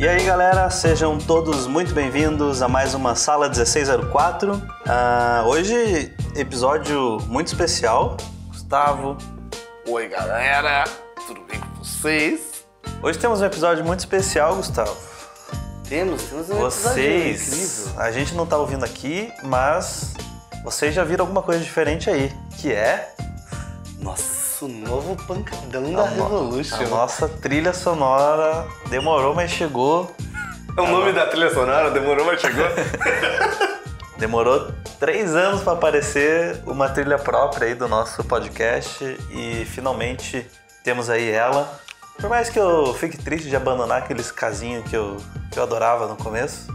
E aí galera, sejam todos muito bem-vindos a mais uma Sala 1604. Hoje, episódio muito especial. Gustavo. Oi galera, tudo bem com vocês? Hoje temos um episódio muito especial, Gustavo. Temos um episódio incrível. A gente não tá ouvindo aqui, mas vocês já viram alguma coisa diferente aí, que é... Nosso novo pancadão da Revolution. A nossa trilha sonora demorou, mas chegou. É o nome da trilha sonora? Demorou, mas chegou? Demorou 3 anos para aparecer uma trilha própria aí do nosso podcast e finalmente temos aí ela. Por mais que eu fique triste de abandonar aqueles casinhos que eu adorava no começo,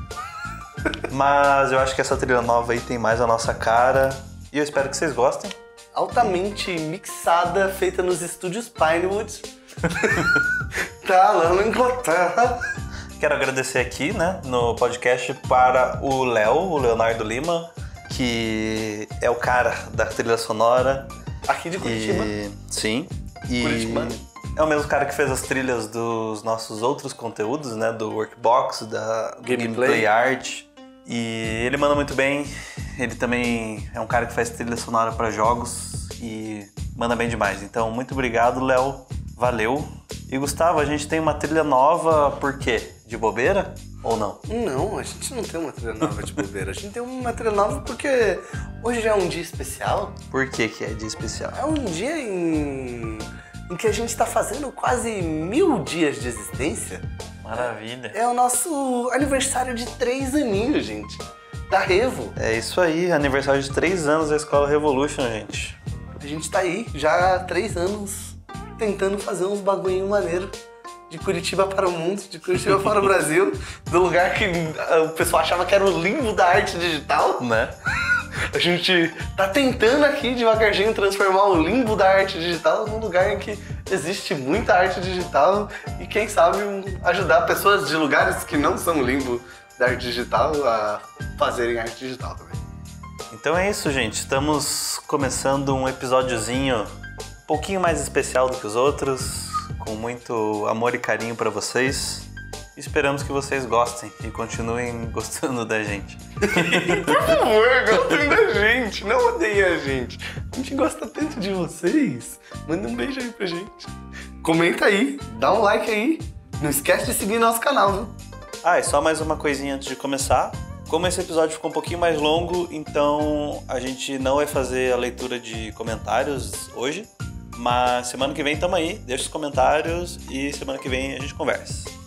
mas eu acho que essa trilha nova aí tem mais a nossa cara e eu espero que vocês gostem. Altamente mixada, feita nos estúdios Pinewood. Tá lá na Inglaterra. Quero agradecer aqui, né, no podcast para o Leonardo Lima, que é o cara da trilha sonora. Aqui de Curitiba. Sim. Curitiba. É o mesmo cara que fez as trilhas dos nossos outros conteúdos, né, do Workbox, da Gameplay Art. E ele manda muito bem. Ele também é um cara que faz trilha sonora para jogos e manda bem demais. Então, muito obrigado, Léo. Valeu. E Gustavo, a gente tem uma trilha nova por quê? De bobeira ou não? Não, a gente não tem uma trilha nova de bobeira. A gente tem uma trilha nova porque hoje já é um dia especial. Por que que é dia especial? É um dia em que a gente está fazendo quase 1000 dias de existência. Maravilha. É o nosso aniversário de 3 aninhos, gente. Da Revo. É isso aí, aniversário de 3 anos da Escola Revolution, gente. A gente tá aí já há 3 anos tentando fazer uns bagulhinho maneiro. De Curitiba para o mundo, de Curitiba para o Brasil. Do lugar que o pessoal achava que era o limbo da arte digital. Né? A gente tá tentando aqui devagarzinho transformar o limbo da arte digital num lugar em que existe muita arte digital e quem sabe ajudar pessoas de lugares que não são o limbo da arte digital a fazerem arte digital também. Então é isso, gente. Estamos começando um episódiozinho um pouquinho mais especial do que os outros, com muito amor e carinho pra vocês. Esperamos que vocês gostem e continuem gostando da gente. Por favor, gostem da gente, não odeiem a gente. A gente gosta tanto de vocês. Manda um beijo aí pra gente. Comenta aí, dá um like aí. Não esquece de seguir nosso canal, viu? E só mais uma coisinha antes de começar. Como esse episódio ficou um pouquinho mais longo, então a gente não vai fazer a leitura de comentários hoje. Mas semana que vem tamo aí, deixa os comentários e semana que vem a gente conversa.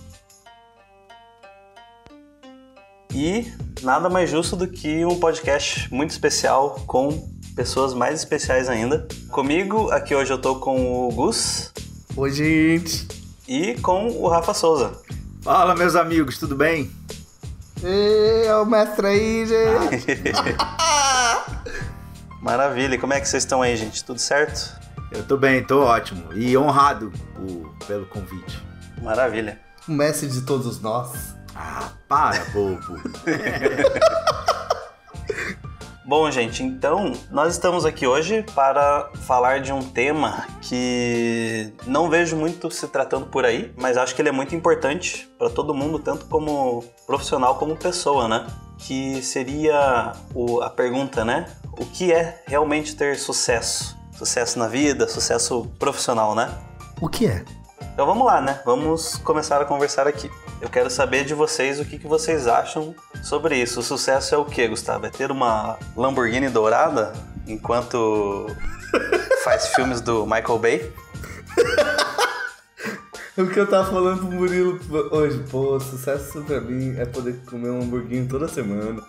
E nada mais justo do que um podcast muito especial com pessoas mais especiais ainda. Comigo, aqui hoje eu tô com o Gus. Oi, gente. E com o Rafa Souza. Fala, meus amigos, tudo bem? É o mestre aí, gente. Maravilha, e como é que vocês estão aí, gente? Tudo certo? Eu tô bem, tô ótimo. E honrado pelo convite. Maravilha. O mestre de todos nós. Para, bobo. Bom, gente, então nós estamos aqui hoje para falar de um tema que não vejo muito se tratando por aí, mas acho que ele é muito importante para todo mundo, tanto como profissional como pessoa, né? Que seria a pergunta, né? O que é realmente ter sucesso? Sucesso na vida, sucesso profissional, né? O que é? Então vamos lá, né? Vamos começar a conversar aqui. Eu quero saber de vocês o que vocês acham sobre isso. O sucesso é o quê, Gustavo? É ter uma Lamborghini dourada enquanto faz filmes do Michael Bay? O que eu tava falando pro Murilo hoje, pô, sucesso pra mim é poder comer um hambúrguer toda semana.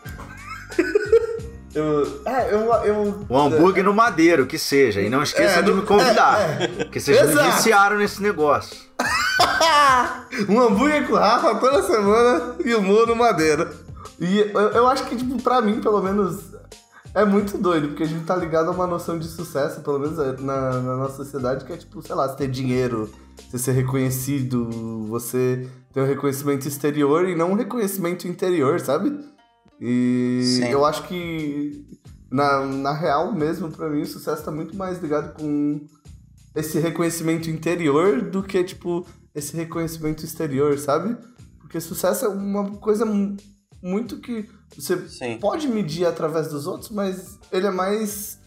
Um hambúrguer no Madeiro, que seja. E não esqueça de me convidar. Porque vocês me viciaram nesse negócio. Um hambúrguer com o Rafa toda semana e o Muro Madeira. E eu acho que, tipo, pra mim, pelo menos, é muito doido. Porque a gente tá ligado a uma noção de sucesso, pelo menos na nossa sociedade, que é, tipo, sei lá, você ter dinheiro, você ser reconhecido, você ter um reconhecimento exterior e não um reconhecimento interior, sabe? E sim, eu acho que, na real mesmo, pra mim, o sucesso tá muito mais ligado com esse reconhecimento interior do que, tipo, esse reconhecimento exterior, sabe? Porque sucesso é uma coisa muito que você pode medir através dos outros, mas ele é mais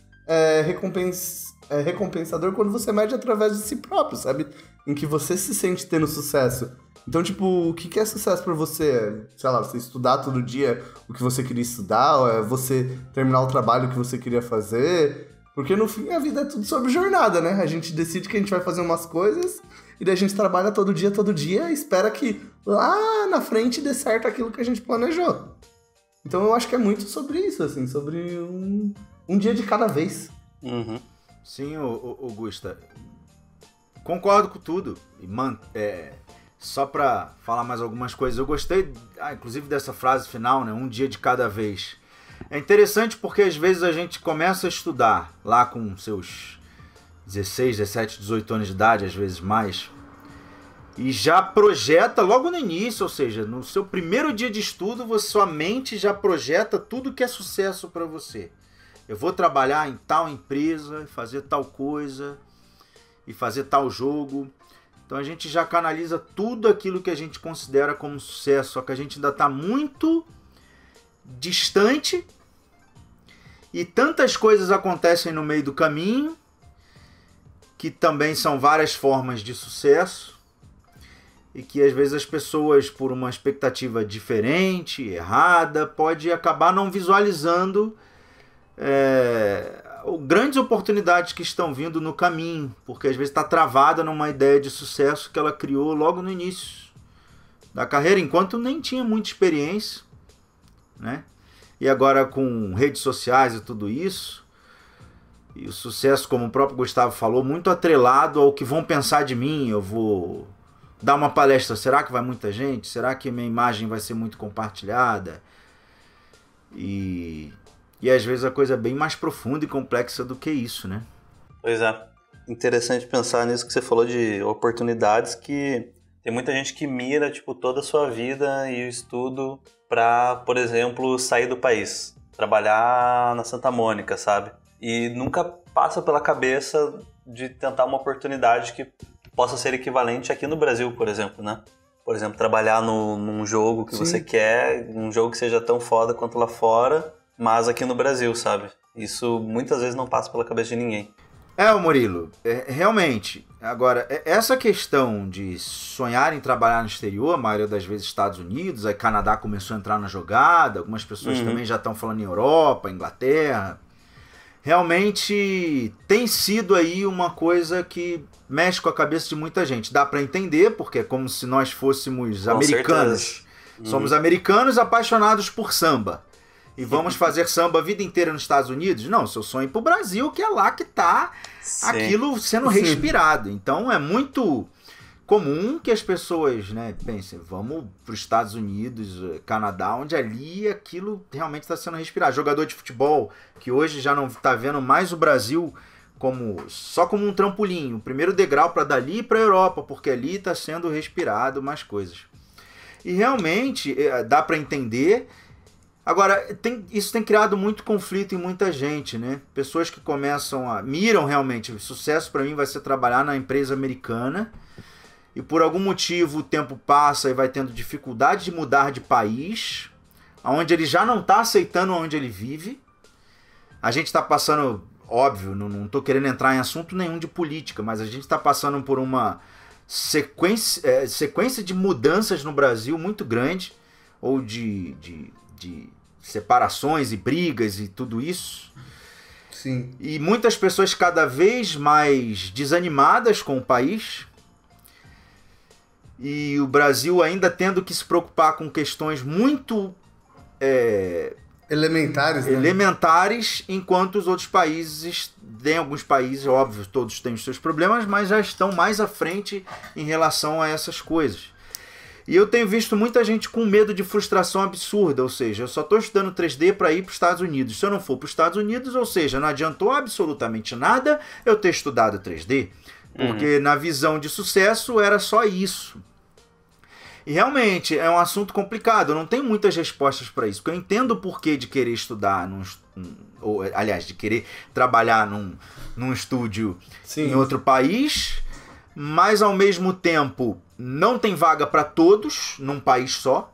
recompensador quando você mede através de si próprio, sabe? Em que você se sente tendo sucesso. Então, tipo, o que é sucesso pra você? Sei lá, você estudar todo dia o que você queria estudar, ou é você terminar o trabalho que você queria fazer? Porque no fim a vida é tudo sobre jornada, né? A gente decide que a gente vai fazer umas coisas e daí a gente trabalha todo dia e espera que lá na frente dê certo aquilo que a gente planejou. Então eu acho que é muito sobre isso, assim, sobre um dia de cada vez. Uhum. Sim, Augusta. Concordo com tudo. Só pra falar mais algumas coisas, eu gostei, inclusive dessa frase final, né? Um dia de cada vez. É interessante porque às vezes a gente começa a estudar lá com seus 16, 17, 18 anos de idade, às vezes mais, e já projeta logo no início, ou seja, no seu primeiro dia de estudo, sua mente já projeta tudo que é sucesso para você. Eu vou trabalhar em tal empresa, fazer tal coisa, e fazer tal jogo. Então a gente já canaliza tudo aquilo que a gente considera como sucesso, só que a gente ainda está muito distante e tantas coisas acontecem no meio do caminho, que também são várias formas de sucesso, e que às vezes as pessoas, por uma expectativa diferente, errada, pode acabar não visualizando grandes oportunidades que estão vindo no caminho, porque às vezes está travada numa ideia de sucesso que ela criou logo no início da carreira, enquanto nem tinha muita experiência, né? E agora com redes sociais e tudo isso, e o sucesso, como o próprio Gustavo falou, muito atrelado ao que vão pensar de mim. Eu vou dar uma palestra, será que vai muita gente? Será que minha imagem vai ser muito compartilhada? E às vezes a coisa é bem mais profunda e complexa do que isso, né? Pois é. Interessante pensar nisso que você falou de oportunidades, que tem muita gente que mira, tipo, toda a sua vida e o estudo pra, por exemplo, sair do país. Trabalhar na Santa Mônica, sabe? E nunca passa pela cabeça de tentar uma oportunidade que possa ser equivalente aqui no Brasil, por exemplo, né? Por exemplo, trabalhar num jogo que você quer, um jogo que seja tão foda quanto lá fora, mas aqui no Brasil, sabe? Isso muitas vezes não passa pela cabeça de ninguém. Murilo, realmente. Agora, essa questão de sonhar em trabalhar no exterior, a maioria das vezes Estados Unidos, aí Canadá começou a entrar na jogada, algumas pessoas também já estão falando em Europa, Inglaterra. Realmente tem sido aí uma coisa que mexe com a cabeça de muita gente. Dá para entender, porque é como se nós fôssemos americanos. Somos americanos apaixonados por samba. E vamos fazer samba a vida inteira nos Estados Unidos? Não, seu sonho é ir pro Brasil, que é lá que tá aquilo sendo respirado. Então é muito comum que as pessoas, né, pensem, vamos para os Estados Unidos, Canadá, onde ali aquilo realmente está sendo respirado. Jogador de futebol que hoje já não está vendo mais o Brasil só como um trampolim, o primeiro degrau para dali para a Europa, porque ali está sendo respirado mais coisas. E realmente dá para entender. Agora, isso tem criado muito conflito em muita gente, né? Pessoas que miram realmente, o sucesso para mim vai ser trabalhar na empresa americana, e por algum motivo o tempo passa e vai tendo dificuldade de mudar de país, onde ele já não está aceitando onde ele vive. A gente está passando, óbvio, não estou querendo entrar em assunto nenhum de política, mas a gente está passando por uma sequência de mudanças no Brasil muito grande, ou de separações e brigas e tudo isso. Sim. E muitas pessoas cada vez mais desanimadas com o país. E o Brasil ainda tendo que se preocupar com questões muito elementares, né? Elementares, enquanto os outros países, tem alguns países, óbvio, todos têm os seus problemas, mas já estão mais à frente em relação a essas coisas. E eu tenho visto muita gente com medo de frustração absurda, ou seja, eu só estou estudando 3D para ir para os Estados Unidos. Se eu não for para os Estados Unidos, ou seja, não adiantou absolutamente nada eu ter estudado 3D, porque na visão de sucesso era só isso. E realmente é um assunto complicado, eu não tenho muitas respostas para isso, porque eu entendo o porquê de querer estudar, aliás, de querer trabalhar num estúdio em outro país. mas ao mesmo tempo não tem vaga para todos num país só.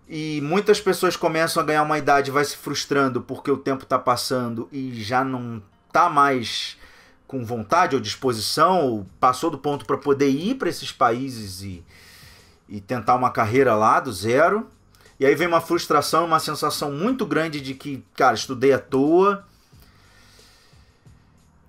E muitas pessoas começam a ganhar uma idade e vai se frustrando porque o tempo está passando e já não está mais com vontade ou disposição, ou passou do ponto para poder ir para esses países e tentar uma carreira lá do zero. E aí vem uma frustração, uma sensação muito grande de que, cara, estudei à toa.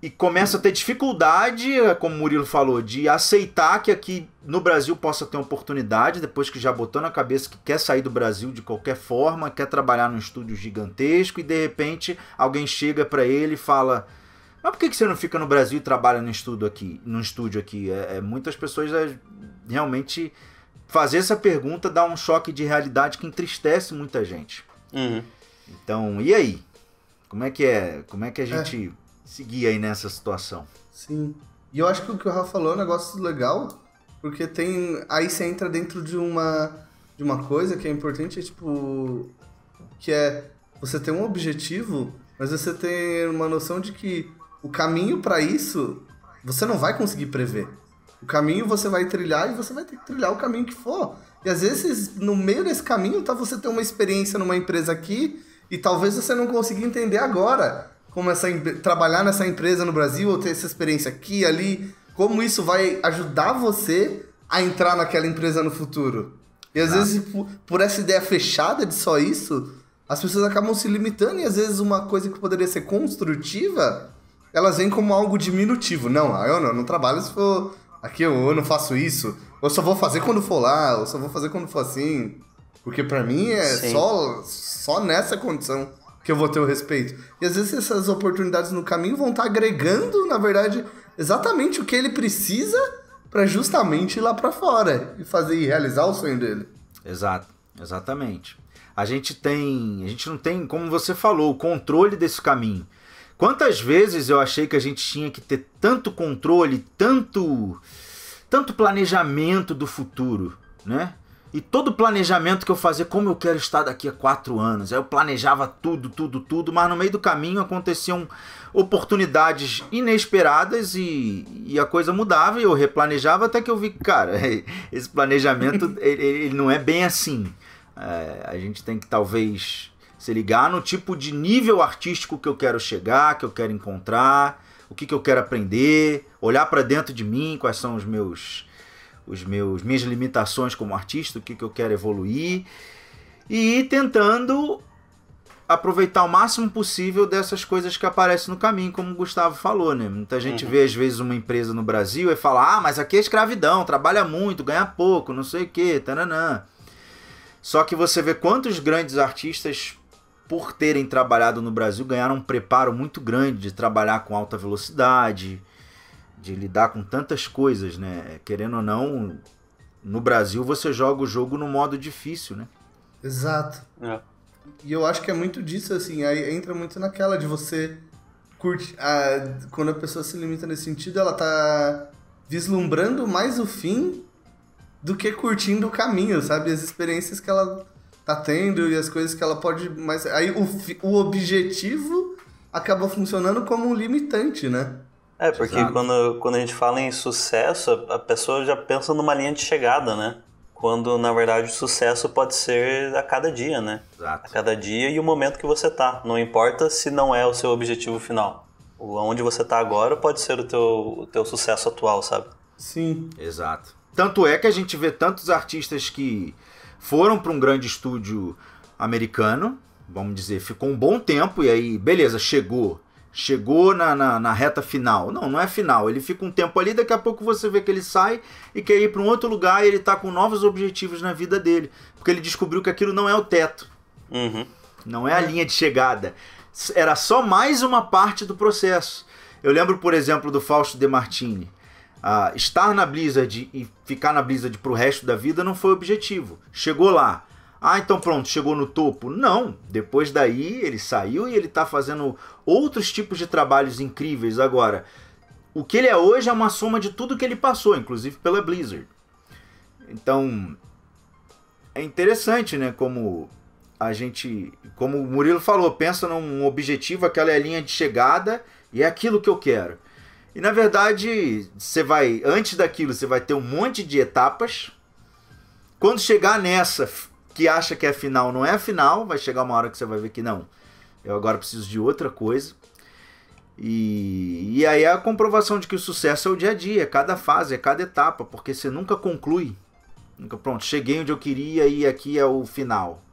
E começa a ter dificuldade, como o Murilo falou, de aceitar que aqui no Brasil possa ter uma oportunidade, depois que já botou na cabeça que quer sair do Brasil de qualquer forma, quer trabalhar num estúdio gigantesco, e de repente alguém chega para ele e fala: mas por que você não fica no Brasil e trabalha no estúdio aqui? Muitas pessoas realmente fazer essa pergunta dá um choque de realidade que entristece muita gente. Uhum. Então, e aí? Como é que a gente seguir aí nessa situação? Sim. E eu acho que o que o Rafa falou é um negócio legal, porque aí você entra dentro de uma coisa que é importante, que é você ter um objetivo, mas você ter uma noção de que o caminho para isso você não vai conseguir prever. O caminho você vai trilhar e você vai ter que trilhar o caminho que for. E às vezes, no meio desse caminho, você ter uma experiência numa empresa aqui e talvez você não consiga entender agora como trabalhar nessa empresa no Brasil ou ter essa experiência aqui, ali, como isso vai ajudar você a entrar naquela empresa no futuro. E às vezes, por essa ideia fechada de só isso, as pessoas acabam se limitando e às vezes uma coisa que poderia ser construtiva, elas vêm como algo diminutivo. Não, eu não trabalho se for aqui, eu não faço isso, eu só vou fazer quando for lá, eu só vou fazer quando for assim, porque pra mim é só nessa condição que eu vou ter o respeito. E às vezes essas oportunidades no caminho vão estar agregando, na verdade, exatamente o que ele precisa para justamente ir lá para fora e realizar o sonho dele. Exatamente. A gente não tem, como você falou, o controle desse caminho. Quantas vezes eu achei que a gente tinha que ter tanto controle, tanto planejamento do futuro, né? E todo planejamento que eu fazia, como eu quero estar daqui a 4 anos. Aí eu planejava tudo, mas no meio do caminho aconteciam oportunidades inesperadas e a coisa mudava e eu replanejava até que eu vi que, cara, esse planejamento ele não é bem assim. A gente tem que talvez se ligar no tipo de nível artístico que eu quero chegar, que eu quero encontrar, o que eu quero aprender, olhar para dentro de mim, quais são minhas limitações como artista, o que eu quero evoluir, e ir tentando aproveitar o máximo possível dessas coisas que aparecem no caminho, como o Gustavo falou, né? Muita gente vê às vezes uma empresa no Brasil e fala: mas aqui é escravidão, trabalha muito, ganha pouco, não sei o que, taranã. Só que você vê quantos grandes artistas, por terem trabalhado no Brasil, ganharam um preparo muito grande de trabalhar com alta velocidade, de lidar com tantas coisas, né? Querendo ou não, no Brasil você joga o jogo no modo difícil, né? Exato. E eu acho que é muito disso, assim, aí entra muito naquela de você curtir. Quando a pessoa se limita nesse sentido, ela tá vislumbrando mais o fim do que curtindo o caminho, sabe? As experiências que ela tá tendo e as coisas que ela pode... Mas aí o objetivo acaba funcionando como um limitante, né? Porque quando a gente fala em sucesso, a pessoa já pensa numa linha de chegada, né? Quando, na verdade, o sucesso pode ser a cada dia, né? Exato. A cada dia e o momento que você tá. Não importa se não é o seu objetivo final. Onde você tá agora pode ser o teu sucesso atual, sabe? Sim. Exato. Tanto é que a gente vê tantos artistas que foram para um grande estúdio americano, vamos dizer, ficou um bom tempo e aí, beleza, chegou na reta final. Não é final. Ele fica um tempo ali, daqui a pouco você vê que ele sai e quer ir para um outro lugar e ele tá com novos objetivos na vida dele. Porque ele descobriu que aquilo não é o teto. Não é a linha de chegada. Era só mais uma parte do processo. Eu lembro, por exemplo, do Fausto De Martini. Estar na Blizzard e ficar na Blizzard pro resto da vida não foi o objetivo. Chegou lá. Então pronto, chegou no topo. Não, depois daí ele saiu e ele tá fazendo outros tipos de trabalhos incríveis. Agora, o que ele é hoje é uma soma de tudo que ele passou, inclusive pela Blizzard. Então, é interessante, né, como o Murilo falou, pensa num objetivo, aquela é a linha de chegada e é aquilo que eu quero. E na verdade, antes daquilo, você vai ter um monte de etapas. Quando chegar nessa, que acha que é a final, não é a final, vai chegar uma hora que você vai ver que não. Eu agora preciso de outra coisa. E aí é a comprovação de que o sucesso é o dia a dia, é cada fase, é cada etapa, porque você nunca conclui. Nunca, pronto, cheguei onde eu queria e aqui é o final.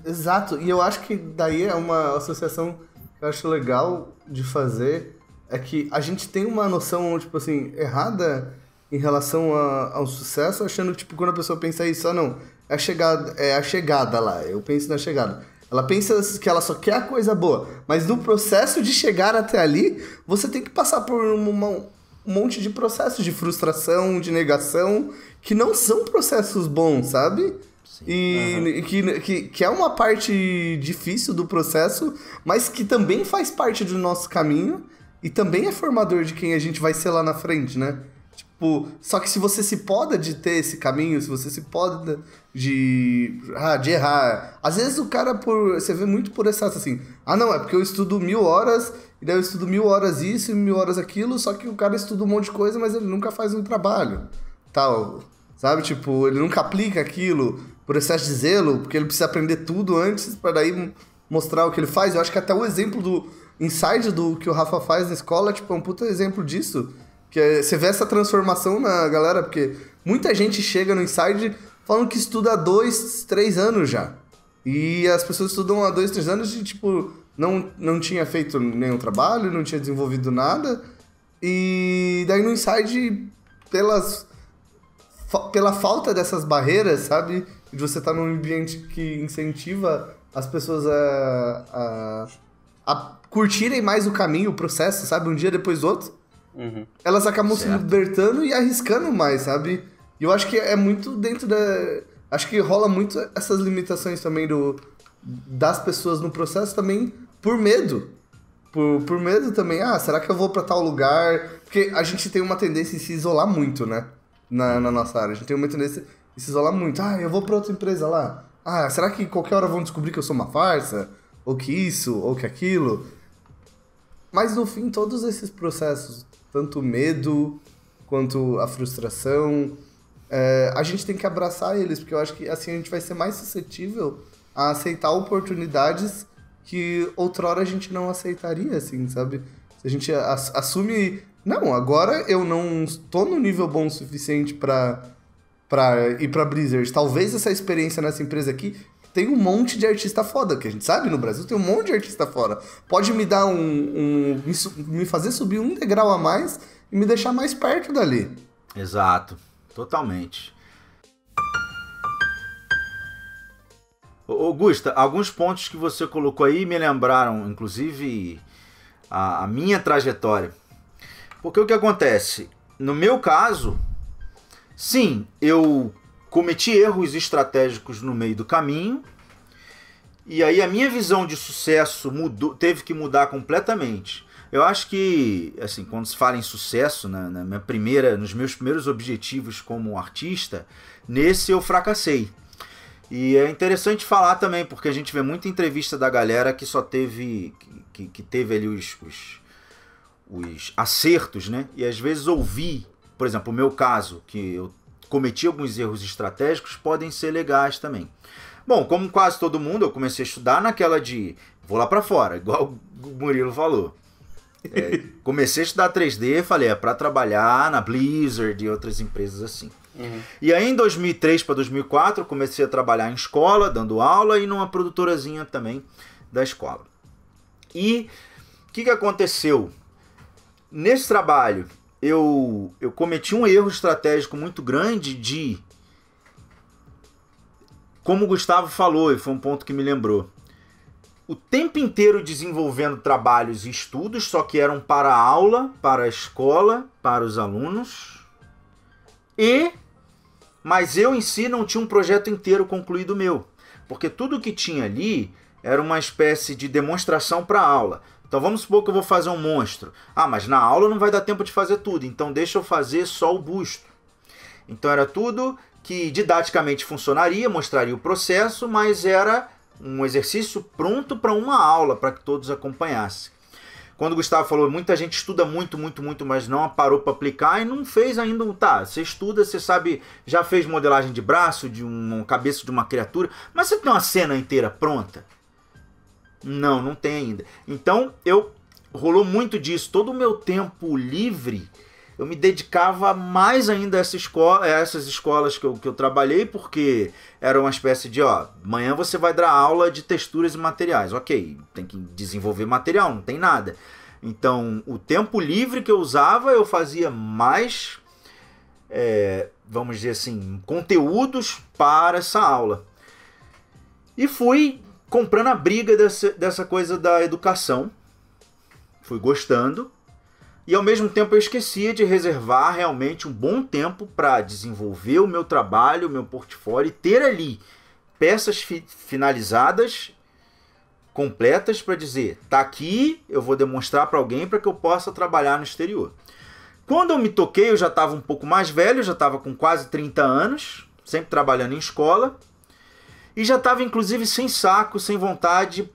Exato, e eu acho que daí é uma associação que eu acho legal de fazer, é que a gente tem uma noção, tipo assim, errada em relação ao sucesso, achando que, tipo, quando a pessoa pensa isso, não, é a chegada lá, eu penso na chegada. Ela pensa que ela só quer a coisa boa, mas no processo de chegar até ali, você tem que passar por um monte de processos de frustração, de negação, que não são processos bons, sabe? Sim. E que é uma parte difícil do processo, mas que também faz parte do nosso caminho e também é formador de quem a gente vai ser lá na frente, né? Tipo, só que se você se poda de ter esse caminho, se você se poda de errar. Às vezes o cara, você vê muito por excesso, assim, não, é porque eu estudo 1000 horas, e daí eu estudo 1000 horas isso e 1000 horas aquilo, só que o cara estuda um monte de coisa, mas ele nunca faz um trabalho, tal, sabe? Tipo, ele nunca aplica aquilo por excesso de zelo, porque ele precisa aprender tudo antes para daí mostrar o que ele faz. Eu acho que até o exemplo do inside do que o Rafa faz na escola, tipo, é um puta exemplo disso. Que você vê essa transformação na galera, porque muita gente chega no Inside falando que estuda há 2, 3 anos já. E as pessoas estudam há 2, 3 anos e, tipo, não tinha feito nenhum trabalho, não tinha desenvolvido nada. E daí no Inside, pela falta dessas barreiras, sabe? De você estar num ambiente que incentiva as pessoas a curtirem mais o caminho, o processo, sabe? Um dia depois do outro. Uhum. Elas acabam se libertando e arriscando mais, sabe? E eu acho que é muito dentro da... Acho que rola muito essas limitações também das pessoas no processo também por medo. Por medo também. Será que eu vou pra tal lugar? Porque a gente tem uma tendência em se isolar muito, né? Na nossa área. A gente tem uma tendência em se isolar muito. Eu vou pra outra empresa lá. Será que qualquer hora vão descobrir que eu sou uma farsa? Ou que isso, ou que aquilo? Mas no fim, todos esses processos... tanto o medo quanto a frustração, a gente tem que abraçar eles, porque eu acho que assim a gente vai ser mais suscetível a aceitar oportunidades que outrora a gente não aceitaria, assim, sabe? Se a gente assume, não, agora eu não estou no nível bom o suficiente para ir pra Blizzard. Talvez essa experiência nessa empresa aqui tem um monte de artista foda, que a gente sabe, no Brasil tem um monte de artista foda. Pode me dar me fazer subir um degrau a mais e me deixar mais perto dali. Exato, totalmente. Augusta, alguns pontos que você colocou aí me lembraram, inclusive, a minha trajetória. Porque o que acontece? No meu caso, sim, eu cometi erros estratégicos no meio do caminho, e aí a minha visão de sucesso teve que mudar completamente. Eu acho que, assim, quando se fala em sucesso, nos meus primeiros objetivos como artista, nesse eu fracassei. E é interessante falar também, porque a gente vê muita entrevista da galera que só teve, que teve ali os acertos, né? E às vezes ouvir, por exemplo, o meu caso, que eu cometi alguns erros estratégicos, podem ser legais também. Bom, como quase todo mundo, eu comecei a estudar naquela de vou lá pra fora, igual o Murilo falou. Comecei a estudar 3D, falei, para trabalhar na Blizzard e outras empresas assim. Uhum. E aí em 2003 para 2004 eu comecei a trabalhar em escola, dando aula e numa produtorazinha também da escola. E o que aconteceu? Nesse trabalho eu cometi um erro estratégico muito grande de, como o Gustavo falou, e foi um ponto que me lembrou, o tempo inteiro desenvolvendo trabalhos e estudos, só que eram para a aula, para a escola, para os alunos, mas eu em si não tinha um projeto inteiro concluído meu, porque tudo que tinha ali era uma espécie de demonstração para a aula. Então vamos supor que eu vou fazer um monstro. Mas na aula não vai dar tempo de fazer tudo, então deixa eu fazer só o busto. Então era tudo que didaticamente funcionaria, mostraria o processo, mas era um exercício pronto para uma aula, para que todos acompanhassem. Quando o Gustavo falou, muita gente estuda muito, mas não parou para aplicar e não fez ainda. Tá, você estuda, você sabe, já fez modelagem de braço, de uma cabeça de uma criatura, mas você tem uma cena inteira pronta? Não tem ainda. Então, rolou muito disso. Todo o meu tempo livre, eu me dedicava mais ainda a essas escolas que eu trabalhei, porque era uma espécie de, amanhã você vai dar aula de texturas e materiais. Ok, tem que desenvolver material, não tem nada. Então, o tempo livre que eu usava, eu fazia mais, vamos dizer assim, conteúdos para essa aula. E fui comprando a briga dessa coisa da educação. Fui gostando. E ao mesmo tempo eu esquecia de reservar realmente um bom tempo para desenvolver o meu trabalho, o meu portfólio e ter ali peças finalizadas, completas, para dizer, tá aqui, eu vou demonstrar para alguém para que eu possa trabalhar no exterior. Quando eu me toquei, eu já estava um pouco mais velho, já estava com quase 30 anos, sempre trabalhando em escola, e já estava inclusive sem saco, sem vontade,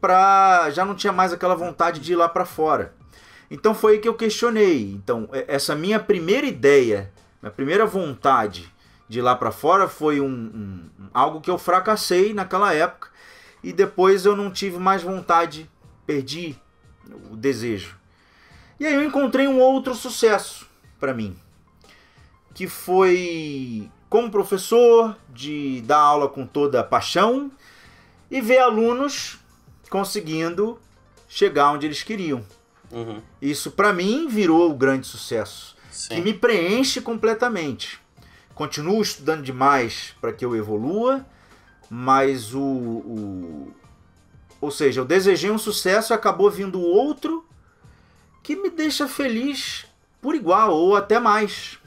já não tinha mais aquela vontade de ir lá para fora. Então foi aí que eu questionei. Então, essa minha primeira ideia, minha primeira vontade de ir lá para fora foi algo que eu fracassei naquela época e depois eu não tive mais vontade, perdi o desejo. E aí eu encontrei um outro sucesso para mim, que foi como professor, de dar aula com toda a paixão e ver alunos conseguindo chegar onde eles queriam. Uhum. Isso para mim virou o grande sucesso. Sim. Que me preenche completamente. Continuo estudando demais para que eu evolua, mas ou seja, eu desejei um sucesso e acabou vindo outro que me deixa feliz por igual ou até mais.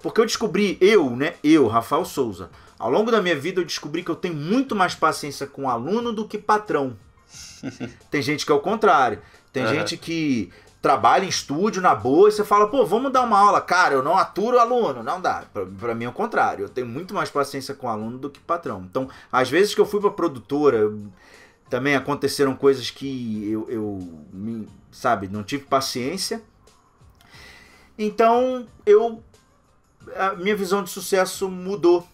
Porque eu descobri, eu, Rafael Souza, ao longo da minha vida eu descobri que eu tenho muito mais paciência com aluno do que patrão. Tem gente que é o contrário. Tem gente que trabalha em estúdio, na boa, e você fala, vamos dar uma aula. Cara, eu não aturo o aluno. Não dá. Pra mim é o contrário. Eu tenho muito mais paciência com o aluno do que patrão. Então, às vezes que eu fui pra produtora, também aconteceram coisas que não tive paciência. Então, a minha visão de sucesso mudou.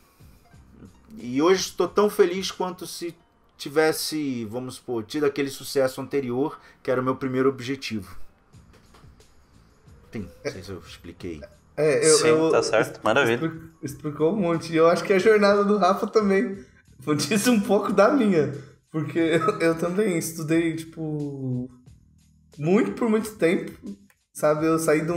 E hoje estou tão feliz quanto se tivesse, vamos supor, tido aquele sucesso anterior, que era o meu primeiro objetivo. Não sei se eu expliquei. Sim, tá certo, maravilha. Explicou um monte. E eu acho que a jornada do Rafa também disse um pouco da minha. Porque eu também estudei, por muito tempo. Sabe, eu saí de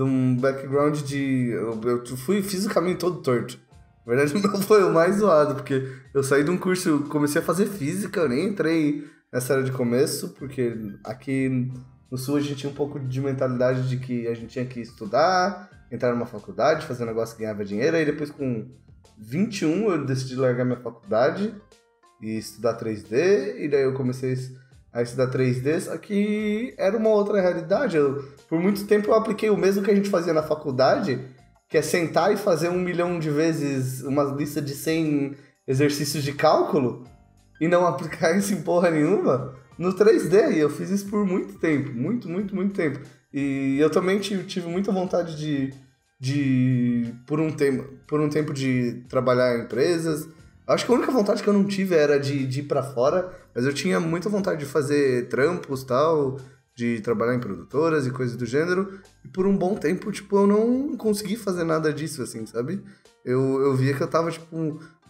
um background eu fiz o caminho todo torto. Na verdade, o meu foi o mais zoado, porque eu saí de um curso, comecei a fazer física, eu nem entrei nessa área de começo, porque aqui no Sul a gente tinha um pouco de mentalidade de que a gente tinha que estudar, entrar numa faculdade, fazer um negócio que ganhava dinheiro, aí depois com 21 eu decidi largar minha faculdade e estudar 3D, e daí eu comecei a estudar 3D, só que era uma outra realidade. Por muito tempo eu apliquei o mesmo que a gente fazia na faculdade, que é sentar e fazer 1 milhão de vezes uma lista de 100 exercícios de cálculo e não aplicar isso em porra nenhuma no 3D. E eu fiz isso por muito tempo, muito tempo. E eu também tive muita vontade por um tempo de trabalhar em empresas. Acho que a única vontade que eu não tive era de ir pra fora, mas eu tinha muita vontade de fazer trampos e tal, de trabalhar em produtoras e coisas do gênero, e por um bom tempo, eu não consegui fazer nada disso, assim, sabe? Eu via que eu tava,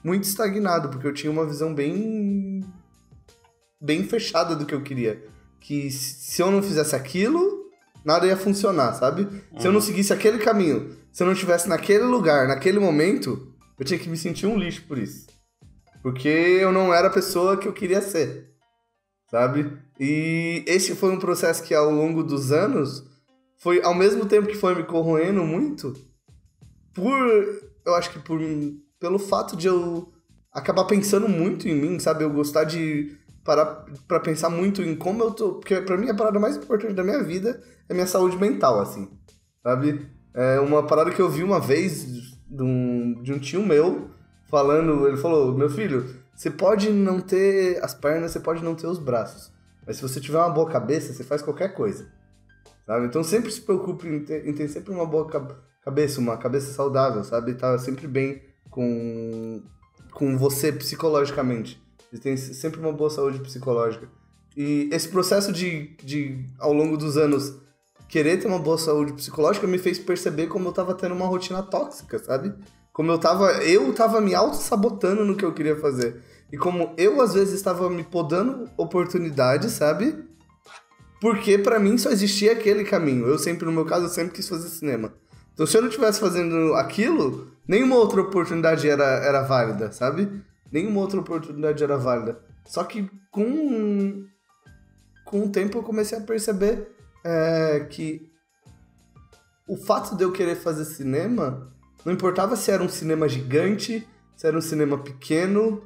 muito estagnado, porque eu tinha uma visão bem fechada do que eu queria. Que se eu não fizesse aquilo, nada ia funcionar, sabe? Se eu não seguisse aquele caminho, se eu não estivesse naquele lugar, naquele momento, eu tinha que me sentir um lixo por isso. Porque eu não era a pessoa que eu queria ser, sabe? E esse foi um processo que ao longo dos anos foi, ao mesmo tempo que foi me corroendo muito, eu acho que pelo fato de eu acabar pensando muito em mim, sabe? Eu gostar de parar pra pensar muito em como eu tô, porque pra mim a parada mais importante da minha vida é minha saúde mental, assim, sabe? É uma parada que eu vi uma vez de um tio meu falando, ele falou, meu filho, você pode não ter as pernas, você pode não ter os braços, Mas se você tiver uma boa cabeça, você faz qualquer coisa, sabe? Então sempre se preocupe em ter sempre uma boa cabeça, uma cabeça saudável, sabe? Tá sempre bem com você psicologicamente. Você tem sempre uma boa saúde psicológica. E esse processo de ao longo dos anos, querer ter uma boa saúde psicológica me fez perceber como eu tava tendo uma rotina tóxica, sabe? Como eu tava me auto-sabotando no que eu queria fazer. E como eu, às vezes, estava me podando oportunidades, sabe? Porque pra mim só existia aquele caminho. No meu caso, eu sempre quis fazer cinema. Então se eu não estivesse fazendo aquilo, nenhuma outra oportunidade era válida, sabe? Nenhuma outra oportunidade era válida. Só que com o tempo eu comecei a perceber que o fato de eu querer fazer cinema, não importava se era um cinema gigante, se era um cinema pequeno,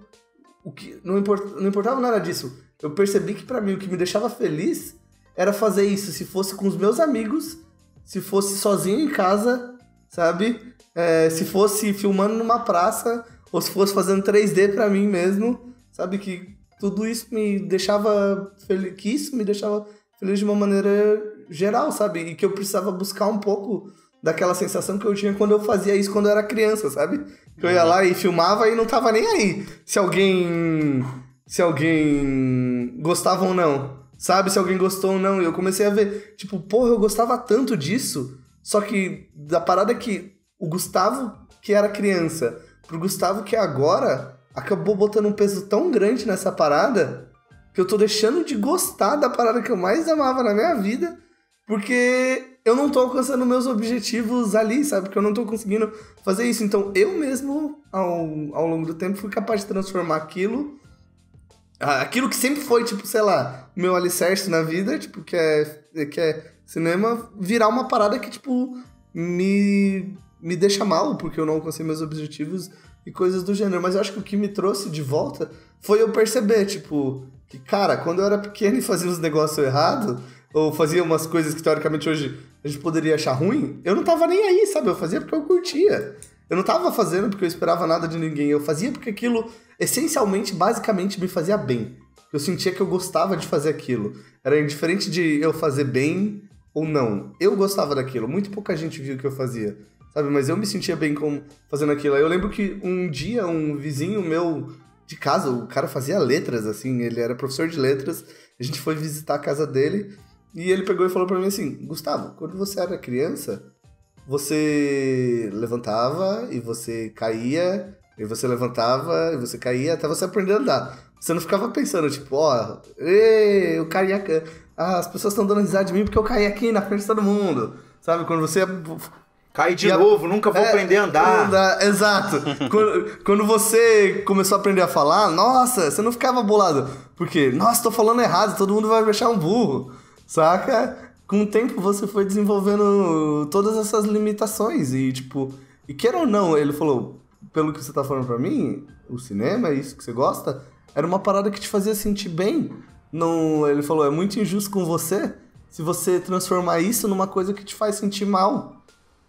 não importava nada disso. Eu percebi que pra mim o que me deixava feliz era fazer isso, se fosse com os meus amigos, se fosse sozinho em casa, sabe? Se fosse filmando numa praça, ou se fosse fazendo 3D pra mim mesmo, sabe? Que tudo isso me deixava feliz, que isso me deixava feliz de uma maneira geral, sabe? E que eu precisava buscar um pouco daquela sensação que eu tinha quando eu fazia isso quando eu era criança, sabe? Que eu ia lá e filmava e não tava nem aí se alguém gostava ou não, sabe? Se alguém gostou ou não. E eu comecei a ver, tipo, porra, eu gostava tanto disso, só que da parada que o Gustavo, que era criança, pro Gustavo que agora, acabou botando um peso tão grande nessa parada que eu tô deixando de gostar da parada que eu mais amava na minha vida, porque eu não tô alcançando meus objetivos ali, sabe? Porque eu não tô conseguindo fazer isso. Então, eu mesmo, ao longo do tempo, fui capaz de transformar aquilo que sempre foi, tipo, sei lá, meu alicerce na vida, tipo, que é cinema, virar uma parada que, tipo, me deixa mal, porque eu não alcancei meus objetivos e coisas do gênero. Mas eu acho que o que me trouxe de volta foi eu perceber, tipo, que, cara, quando eu era pequeno e fazia uns negócios errados, ou fazia umas coisas que, teoricamente, hoje a gente poderia achar ruim, eu não tava nem aí, sabe? Eu fazia porque eu curtia. Eu não tava fazendo porque eu esperava nada de ninguém. Eu fazia porque aquilo, essencialmente, basicamente, me fazia bem. Eu sentia que eu gostava de fazer aquilo. Era indiferente de eu fazer bem ou não. Eu gostava daquilo. Muito pouca gente viu o que eu fazia, sabe? Mas eu me sentia bem fazendo aquilo. Aí eu lembro que um dia, um vizinho meu de casa, o cara fazia letras, assim, ele era professor de letras, a gente foi visitar a casa dele, e ele pegou e falou pra mim assim: Gustavo, quando você era criança, você levantava e você caía, e você levantava e você caía até você aprender a andar. Você não ficava pensando, tipo, eu caí aqui, as pessoas estão dando risada de mim porque eu caí aqui na frente de todo mundo, sabe? Quando você... Cai de novo, nunca vou aprender a andar. Exato. Quando você começou a aprender a falar, nossa, você não ficava bolado. Porque, nossa, tô falando errado, todo mundo vai me achar um burro, saca? Com o tempo você foi desenvolvendo todas essas limitações e, tipo... E queira ou não, ele falou, pelo que você tá falando pra mim, o cinema, é isso que você gosta, era uma parada que te fazia sentir bem. Não, ele falou, é muito injusto com você se você transformar isso numa coisa que te faz sentir mal.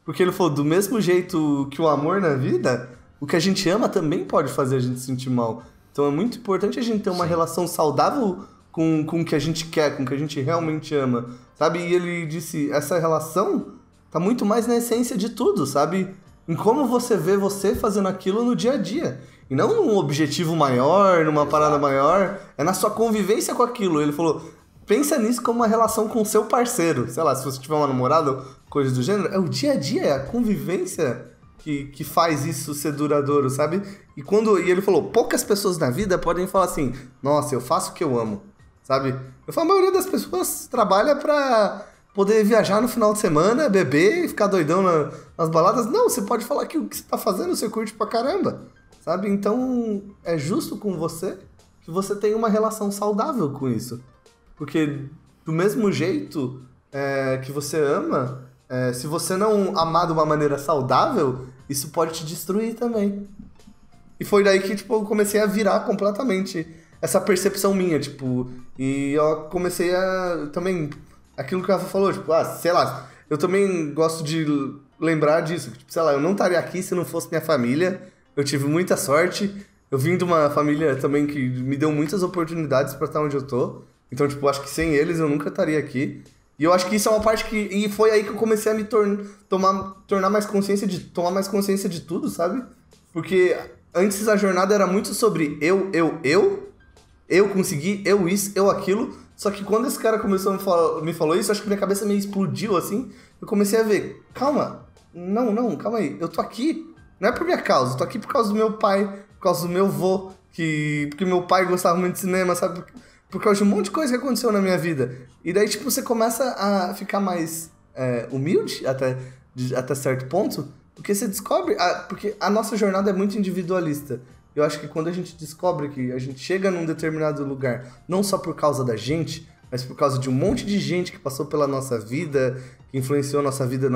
Porque ele falou, do mesmo jeito que o amor na vida, o que a gente ama também pode fazer a gente sentir mal. Então é muito importante a gente ter uma relação saudável com o que a gente quer, com o que a gente realmente ama, sabe? E ele disse, essa relação tá muito mais na essência de tudo, sabe? Em como você vê você fazendo aquilo no dia a dia. E não num objetivo maior, numa parada maior, é na sua convivência com aquilo. Ele falou... Pensa nisso como uma relação com o seu parceiro. Sei lá, se você tiver uma namorada, coisas do gênero. É o dia a dia, é a convivência que faz isso ser duradouro, sabe? E ele falou, poucas pessoas na vida podem falar assim, nossa, eu faço o que eu amo, sabe? Eu falo, a maioria das pessoas trabalha pra poder viajar no final de semana, beber e ficar doidão nas baladas. Não, você pode falar que o que você tá fazendo você curte pra caramba, sabe? Então, é justo com você que você tenha uma relação saudável com isso. Porque do mesmo jeito que você ama, se você não amar de uma maneira saudável, isso pode te destruir também. E foi daí que, tipo, eu comecei a virar completamente essa percepção minha, tipo... E eu comecei a... Também, aquilo que o Rafa falou, tipo, sei lá... Eu também gosto de lembrar disso. Tipo, sei lá, eu não estaria aqui se não fosse minha família. Eu tive muita sorte. Eu vim de uma família também que me deu muitas oportunidades pra estar onde eu tô. Então, tipo, acho que sem eles eu nunca estaria aqui. E eu acho que isso é uma parte que... E foi aí que eu comecei a me tomar mais consciência tomar mais consciência de tudo, sabe? Porque antes a jornada era muito sobre eu consegui, eu isso, eu aquilo. Só que quando esse cara começou me falou isso, acho que minha cabeça meio explodiu, assim. Eu comecei a ver, calma, calma aí. Eu tô aqui, não é por minha causa, eu tô aqui por causa do meu pai, por causa do meu vô, porque meu pai gostava muito de cinema, sabe? Por causa de um monte de coisa que aconteceu na minha vida. E daí, tipo, você começa a ficar mais humilde até certo ponto, porque você descobre... porque a nossa jornada é muito individualista. Eu acho que quando a gente descobre que a gente chega num determinado lugar, não só por causa da gente, mas por causa de um monte de gente que passou pela nossa vida, que influenciou a nossa vida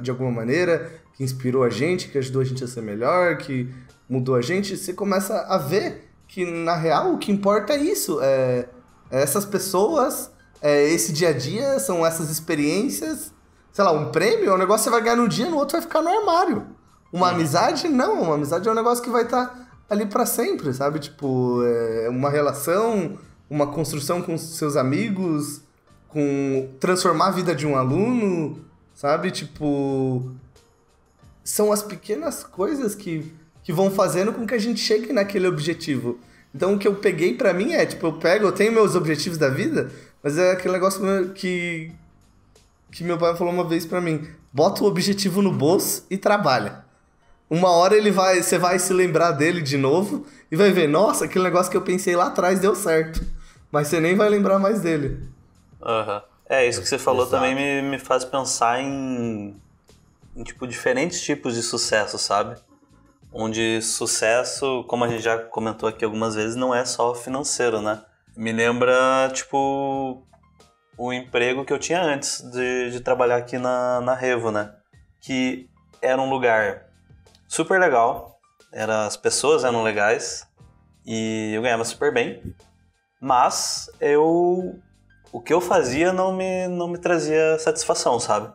de alguma maneira, que inspirou a gente, que ajudou a gente a ser melhor, que mudou a gente, você começa a ver que, na real, o que importa é isso. Essas pessoas, esse dia a dia, são essas experiências. Sei lá, um prêmio é um negócio que você vai ganhar no dia, no outro vai ficar no armário. Uma amizade, não. Uma amizade é um negócio que vai estar ali pra sempre, sabe? Tipo, uma relação, uma construção com seus amigos, transformar a vida de um aluno, sabe? Tipo, são as pequenas coisas que vão fazendo com que a gente chegue naquele objetivo. Então, o que eu peguei pra mim tipo, eu tenho meus objetivos da vida, mas é aquele negócio que meu pai falou uma vez pra mim: bota o objetivo no bolso e trabalha. Uma hora você vai se lembrar dele de novo e vai ver, nossa, aquele negócio que eu pensei lá atrás deu certo. Mas você nem vai lembrar mais dele. Uhum. Isso que você falou. Exato. Também me faz pensar em tipo, diferentes tipos de sucesso, sabe? Onde sucesso, como a gente já comentou aqui algumas vezes, não é só financeiro, né? Me lembra, tipo, o emprego que eu tinha antes de trabalhar aqui na Revo, né? Que era um lugar super legal, as pessoas eram legais e eu ganhava super bem, mas o que eu fazia não me trazia satisfação, sabe?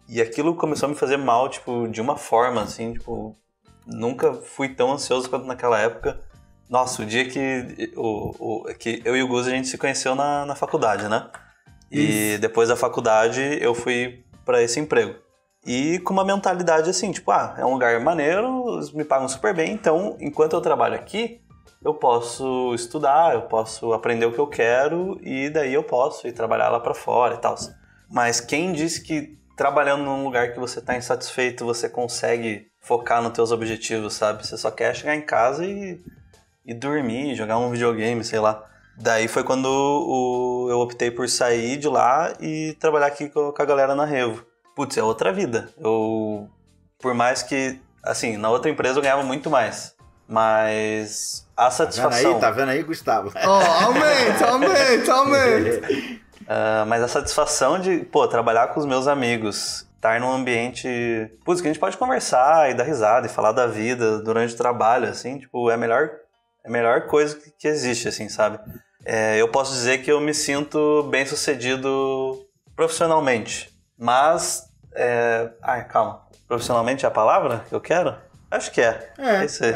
E aquilo começou a me fazer mal, tipo, de uma forma, assim, tipo... Nunca fui tão ansioso quanto naquela época. Nossa, o dia que eu e o Gus a gente se conheceu na faculdade, né? E depois da faculdade eu fui pra esse emprego. E com uma mentalidade assim, tipo, é um lugar maneiro, eles me pagam super bem, então enquanto eu trabalho aqui, eu posso estudar, eu posso aprender o que eu quero e daí eu posso ir trabalhar lá pra fora e tal. Mas quem disse que trabalhando num lugar que você tá insatisfeito, você consegue focar nos teus objetivos, sabe? Você só quer chegar em casa e dormir, jogar um videogame, sei lá. Daí foi quando eu optei por sair de lá e trabalhar aqui com a galera na Revo. Putz, é outra vida. Por mais que, assim, na outra empresa eu ganhava muito mais. Mas a satisfação... Tá vendo aí, Gustavo? Aumente! Mas a satisfação de, trabalhar com os meus amigos, estar num ambiente, que a gente pode conversar e dar risada e falar da vida durante o trabalho, assim, tipo, é a melhor coisa que existe, assim, sabe? Eu posso dizer que eu me sinto bem sucedido profissionalmente, mas, calma, profissionalmente é a palavra que eu quero? Acho que é isso aí.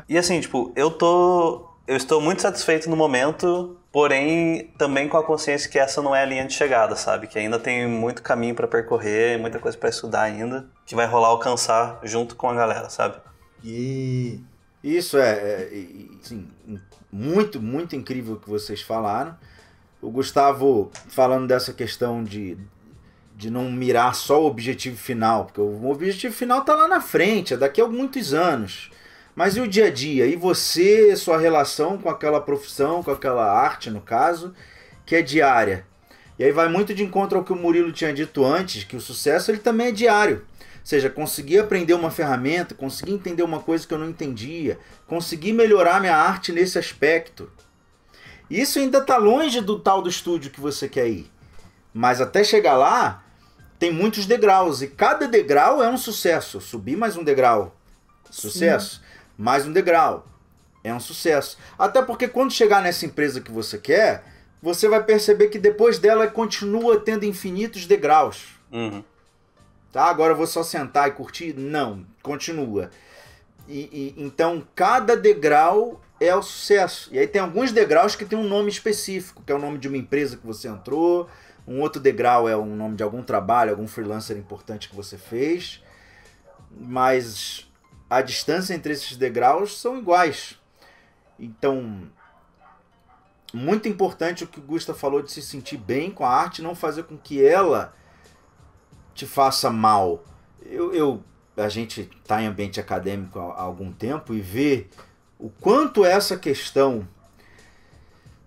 E assim, tipo, eu estou muito satisfeito no momento, porém também com a consciência que essa não é a linha de chegada, sabe? Que ainda tem muito caminho para percorrer, muita coisa para estudar ainda, que vai rolar alcançar junto com a galera, sabe? E isso assim, muito, muito incrível o que vocês falaram. O Gustavo falando dessa questão de não mirar só o objetivo final, porque o objetivo final tá lá na frente, é daqui a muitos anos. Mas e o dia a dia? E você, sua relação com aquela profissão, com aquela arte, no caso, que é diária? E aí vai muito de encontro ao que o Murilo tinha dito antes, que o sucesso ele também é diário. Ou seja, conseguir aprender uma ferramenta, conseguir entender uma coisa que eu não entendia, conseguir melhorar minha arte nesse aspecto. Isso ainda está longe do tal do estúdio que você quer ir. Mas até chegar lá, tem muitos degraus. E cada degrau é um sucesso. Subir mais um degrau. Sucesso. Sim. Mais um degrau. É um sucesso. Até porque quando chegar nessa empresa que você quer, você vai perceber que depois dela continua tendo infinitos degraus. Uhum. Tá, agora eu vou só sentar e curtir? Não, continua. Então cada degrau é o sucesso. E aí tem alguns degraus que tem um nome específico, que é o nome de uma empresa que você entrou, um outro degrau é o nome de algum trabalho, algum freelancer importante que você fez, mas a distância entre esses degraus são iguais. Então, muito importante o que o Gusta falou de se sentir bem com a arte, não fazer com que ela te faça mal. A gente está em ambiente acadêmico há algum tempo e vê o quanto essa questão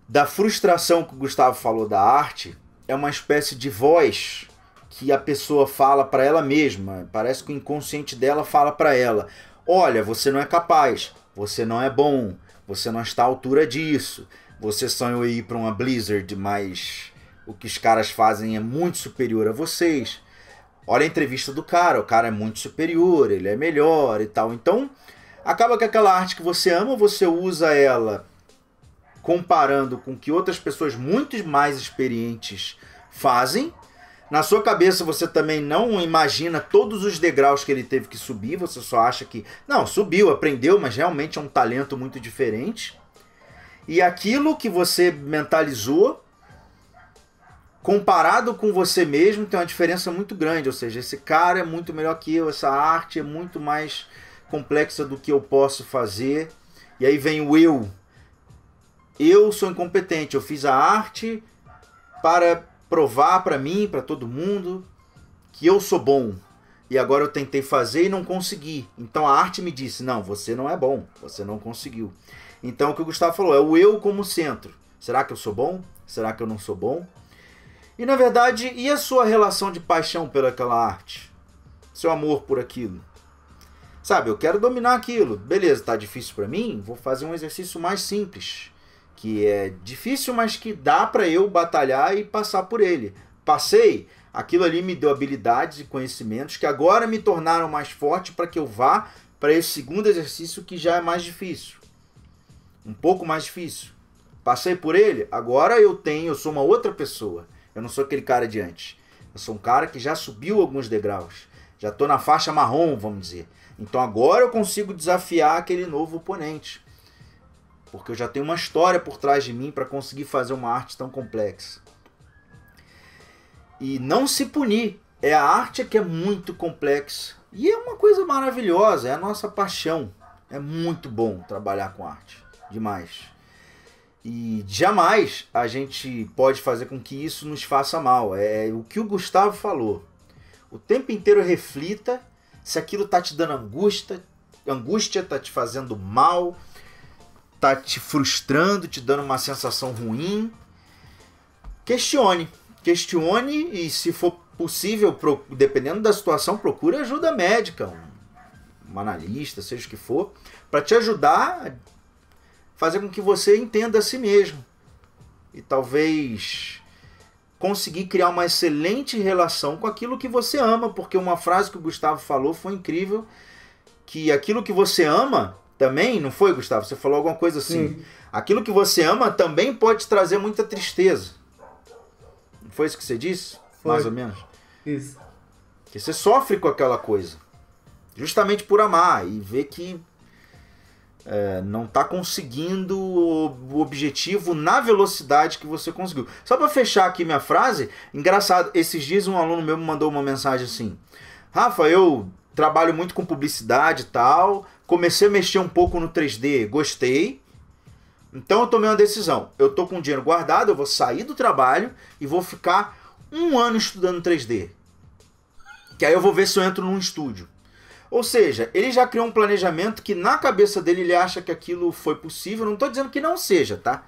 da frustração que o Gustavo falou da arte é uma espécie de voz que a pessoa fala para ela mesma. Parece que o inconsciente dela fala para ela: olha, você não é capaz, você não é bom, você não está à altura disso, você sonhou ir para uma Blizzard, mas o que os caras fazem é muito superior a vocês. Olha a entrevista do cara, o cara é muito superior, ele é melhor e tal. Então, acaba que aquela arte que você ama, você usa ela comparando com o que outras pessoas muito mais experientes fazem. Na sua cabeça você também não imagina todos os degraus que ele teve que subir, você só acha que, não, subiu, aprendeu, mas realmente é um talento muito diferente. E aquilo que você mentalizou, comparado com você mesmo, tem uma diferença muito grande. Ou seja, esse cara é muito melhor que eu, essa arte é muito mais complexa do que eu posso fazer. E aí vem o eu. Eu sou incompetente, eu fiz a arte para provar para mim, para todo mundo, que eu sou bom. E agora eu tentei fazer e não consegui. Então a arte me disse, não, você não é bom, você não conseguiu. Então o que o Gustavo falou, é o eu como centro. Será que eu sou bom? Será que eu não sou bom? E na verdade, e a sua relação de paixão pelaquela arte? Seu amor por aquilo? Sabe, eu quero dominar aquilo. Beleza, tá difícil para mim? Vou fazer um exercício mais simples. Que é difícil, mas que dá para eu batalhar e passar por ele. Passei, aquilo ali me deu habilidades e conhecimentos que agora me tornaram mais forte para que eu vá para esse segundo exercício que já é mais difícil. Um pouco mais difícil. Passei por ele, agora eu sou uma outra pessoa. Eu não sou aquele cara de antes. Eu sou um cara que já subiu alguns degraus. Já estou na faixa marrom, vamos dizer. Então agora eu consigo desafiar aquele novo oponente. Porque eu já tenho uma história por trás de mim para conseguir fazer uma arte tão complexa. E não se punir. É a arte que é muito complexa. E é uma coisa maravilhosa. É a nossa paixão. É muito bom trabalhar com arte. Demais. E jamais a gente pode fazer com que isso nos faça mal. É o que o Gustavo falou. O tempo inteiro reflita se aquilo está te dando angústia, está te fazendo mal, tá te frustrando, te dando uma sensação ruim. Questione e se for possível, dependendo da situação, procure ajuda médica, um analista, seja o que for, para te ajudar a fazer com que você entenda a si mesmo e talvez conseguir criar uma excelente relação com aquilo que você ama, porque uma frase que o Gustavo falou foi incrível, que aquilo que você ama também, não foi, Gustavo? Você falou alguma coisa assim. Sim. Aquilo que você ama também pode trazer muita tristeza. Não foi isso que você disse? Foi. Mais ou menos? Isso. Que você sofre com aquela coisa. Justamente por amar e ver que não está conseguindo o objetivo na velocidade que você conseguiu. Só para fechar aqui minha frase, engraçado, esses dias um aluno meu me mandou uma mensagem assim: Rafa, eu trabalho muito com publicidade e tal, comecei a mexer um pouco no 3D, gostei, então eu tomei uma decisão. Eu tô com dinheiro guardado, eu vou sair do trabalho e vou ficar 1 ano estudando 3D. Que aí eu vou ver se eu entro num estúdio. Ou seja, ele já criou um planejamento que na cabeça dele ele acha que aquilo foi possível. Não tô dizendo que não seja, tá?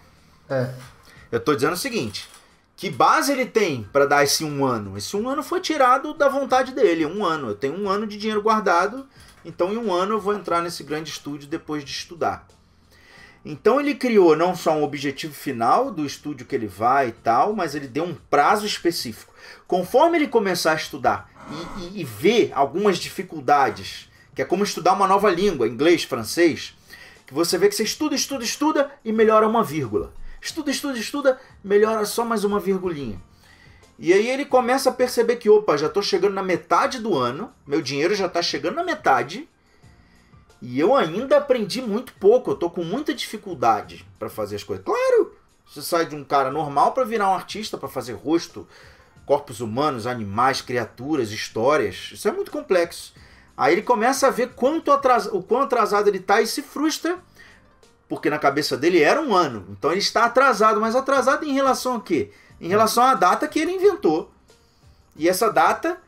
Eu tô dizendo o seguinte, que base ele tem para dar esse 1 ano? Esse 1 ano foi tirado da vontade dele, 1 ano. Eu tenho 1 ano de dinheiro guardado, então em 1 ano eu vou entrar nesse grande estúdio depois de estudar. Então ele criou não só um objetivo final do estúdio que ele vai e tal, mas ele deu um prazo específico. Conforme ele começar a estudar e ver algumas dificuldades, que é como estudar uma nova língua, inglês, francês, que você vê que você estuda e melhora uma vírgula. Estuda, melhora só mais uma virgulinha. E aí ele começa a perceber que, opa, já estou chegando na metade do ano, meu dinheiro já está chegando na metade, E eu ainda aprendi muito pouco, eu tô com muita dificuldade para fazer as coisas. Claro, você sai de um cara normal para virar um artista, para fazer rosto, corpos humanos, animais, criaturas, histórias. Isso é muito complexo. Aí ele começa a ver o quão atrasado ele tá e se frustra, porque na cabeça dele era um ano. Então ele está atrasado, mas atrasado em relação a quê? Em relação à data que ele inventou. E essa data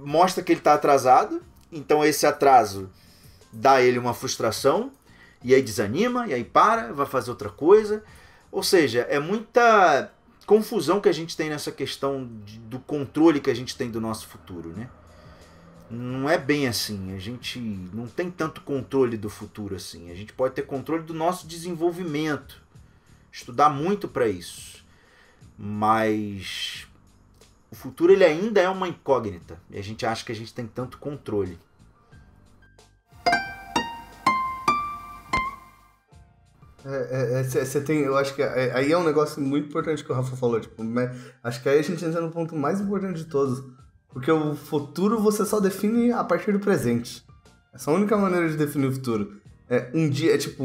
mostra que ele está atrasado, então esse atraso dá a ele uma frustração, e aí desanima, e aí vai fazer outra coisa. Ou seja, é muita confusão que a gente tem nessa questão do controle que a gente tem do nosso futuro, né? Não é bem assim, a gente não tem tanto controle do futuro assim. A gente pode ter controle do nosso desenvolvimento, estudar muito para isso, mas o futuro ele ainda é uma incógnita e a gente acha que a gente tem tanto controle. Você tem, eu acho que aí é um negócio muito importante que o Rafa falou, tipo, acho que aí a gente entra no ponto mais importante de todos. Porque o futuro você só define a partir do presente. Essa é a única maneira de definir o futuro. Um dia, tipo,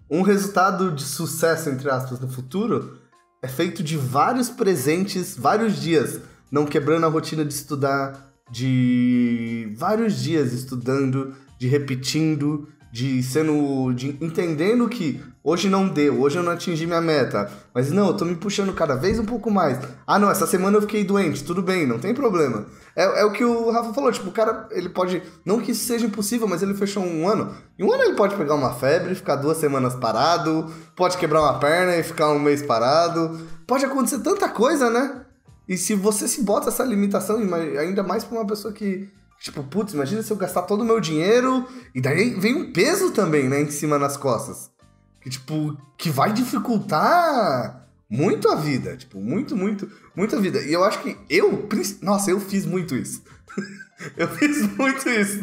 um resultado de sucesso, entre aspas, no futuro é feito de vários presentes, vários dias. Não quebrando a rotina de estudar, de vários dias estudando, de repetindo, de entendendo que hoje não deu, hoje eu não atingi minha meta, mas não, eu tô me puxando cada vez um pouco mais. Ah não, essa semana eu fiquei doente, tudo bem, não tem problema. É o que o Rafa falou, tipo, o cara, ele pode, não que isso seja impossível, mas ele fechou um ano, em um ano ele pode pegar uma febre, ficar 2 semanas parado, pode quebrar uma perna e ficar um mês parado, pode acontecer tanta coisa, né? E se você se bota essa limitação, ainda mais pra uma pessoa que, tipo, putz, imagina se eu gastar todo o meu dinheiro, e daí vem um peso também, né, em cima nas costas. Que, tipo, que vai dificultar muito a vida, tipo, muito a vida. E eu acho que eu fiz muito isso. Eu fiz muito isso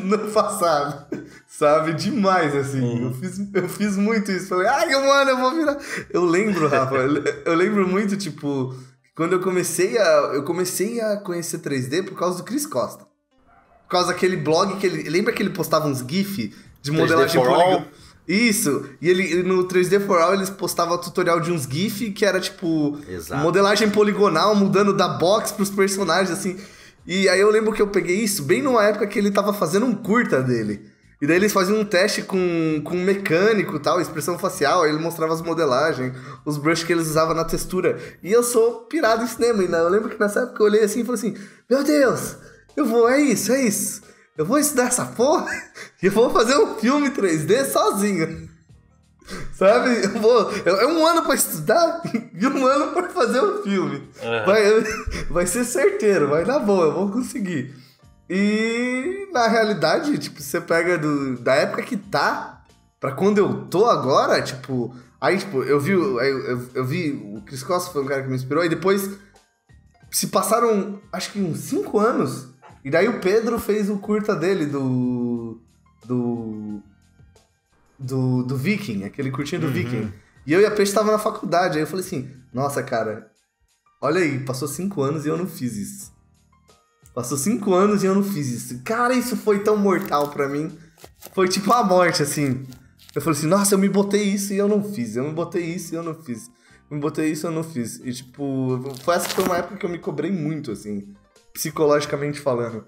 no passado, sabe? Demais, assim. Eu fiz muito isso. Falei, mano, eu vou virar... Eu lembro, Rafa, eu lembro muito, tipo, quando eu comecei a conhecer 3D por causa do Chris Costa. Por causa daquele blog que ele... Lembra que ele postava uns GIF de modelagem polígono? Isso, e ele no 3D for All eles postavam tutorial de uns GIF que era tipo modelagem poligonal, mudando da box pros personagens, assim. E aí eu lembro que eu peguei isso bem numa época que ele tava fazendo um curta dele. E daí eles faziam um teste com um mecânico e tal, expressão facial, aí ele mostrava as modelagens, os brushes que eles usavam na textura. E eu sou pirado em cinema, e eu lembro que nessa época eu olhei assim e falei assim, meu Deus, é isso. Eu vou estudar essa porra e eu vou fazer um filme 3D sozinho. Sabe? É um ano pra estudar e um ano pra fazer um filme. Vai ser certeiro, vai dar boa, eu vou conseguir. E na realidade, tipo, você pega da época que tá pra quando eu tô agora, tipo... Aí, tipo, eu vi o Chris Costa foi um cara que me inspirou, e depois se passaram, acho que uns 5 anos... E daí o Pedro fez o curta dele do Viking, aquele curtinho do Viking. E eu e a Peixe tava na faculdade, aí eu falei assim, nossa, cara, olha aí, passou 5 anos e eu não fiz isso. Cara, isso foi tão mortal pra mim. Foi tipo a morte, assim. Eu falei assim, nossa, eu me botei isso e eu não fiz. E tipo, essa foi uma época que eu me cobrei muito, assim, psicologicamente falando.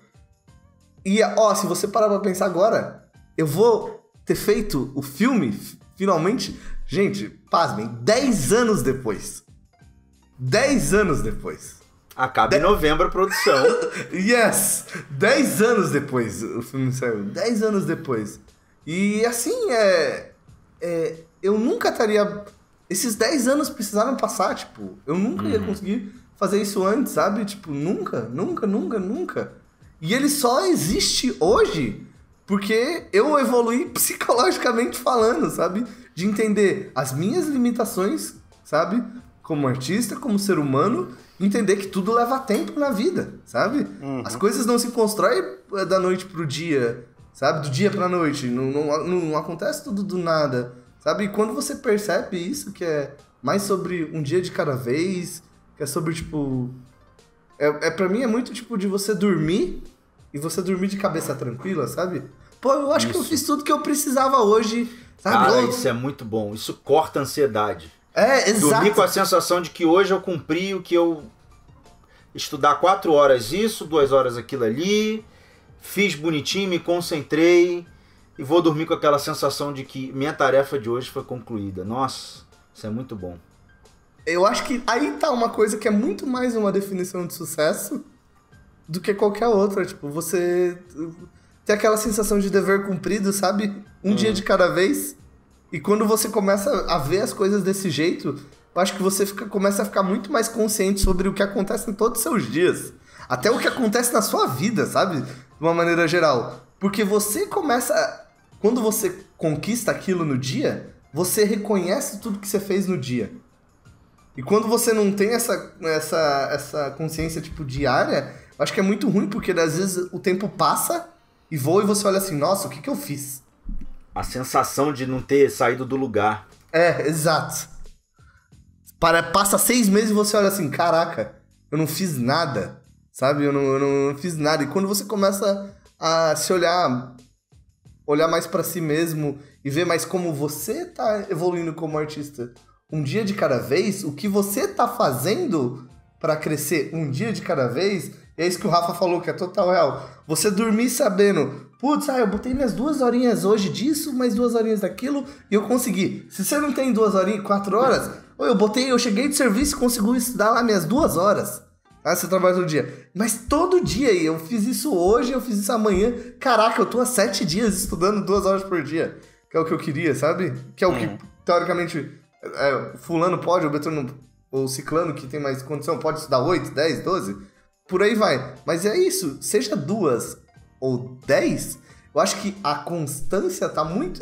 E, se você parar pra pensar agora, eu vou ter feito o filme, finalmente, gente, pasmem, 10 anos depois. 10 anos depois. Acaba em novembro a produção. Yes! 10 anos depois o filme saiu. 10 anos depois. E, assim, eu nunca estaria... Esses 10 anos precisaram passar, tipo, eu nunca ia conseguir fazer isso antes, sabe? Tipo, nunca. E ele só existe hoje porque eu evoluí psicologicamente falando, sabe? De entender as minhas limitações, sabe? Como artista, como ser humano, entender que tudo leva tempo na vida, sabe? As coisas não se constroem da noite pro dia, sabe? Do dia pra noite. Não acontece tudo do nada, sabe? E quando você percebe isso, que é mais sobre um dia de cada vez... Que é sobre, tipo... Pra mim é muito, tipo, de você dormir e você dormir de cabeça tranquila, sabe? Pô, eu acho que eu fiz tudo que eu precisava hoje, sabe? Cara, isso é muito bom. Isso corta a ansiedade. Exato. Dormir com a sensação de que hoje eu cumpri o que eu... Estudar 4 horas isso, 2 horas aquilo ali, fiz bonitinho, me concentrei e vou dormir com aquela sensação de que minha tarefa de hoje foi concluída. Nossa, isso é muito bom. Eu acho que aí tá uma coisa que é muito mais uma definição de sucesso do que qualquer outra. Tipo, você tem aquela sensação de dever cumprido, sabe? Um dia de cada vez. E quando você começa a ver as coisas desse jeito, eu acho que você começa a ficar muito mais consciente sobre o que acontece em todos os seus dias. Até o que acontece na sua vida, sabe? De uma maneira geral. Porque você começa... Quando você conquista aquilo no dia, você reconhece tudo que você fez no dia. E quando você não tem essa consciência, tipo, diária, eu acho que é muito ruim, porque às vezes o tempo passa e voa e você olha assim, nossa, o que eu fiz? A sensação de não ter saído do lugar. Exato. Passa 6 meses e você olha assim, caraca, eu não fiz nada, sabe? Eu não fiz nada. E quando você começa a se olhar mais pra si mesmo e ver mais como você tá evoluindo como artista, um dia de cada vez, o que você tá fazendo pra crescer um dia de cada vez, é isso que o Rafa falou, que é total real. Você dormir sabendo, putz, eu botei minhas 2 horinhas hoje disso, mais 2 horinhas daquilo, e eu consegui. Se você não tem 2 horinhas, 4 horas... Eu cheguei de serviço e consegui estudar lá minhas 2 horas. Você trabalha todo dia. Mas todo dia, eu fiz isso hoje, eu fiz isso amanhã. Caraca, eu tô há 7 dias estudando 2 horas por dia. Que é o que eu queria, sabe? Que é o que, teoricamente, fulano pode, ou Betano, ou ciclano, que tem mais condição, pode estudar 8, 10, 12. Por aí vai. Mas é isso, seja 2 ou 10, eu acho que a constância tá muito...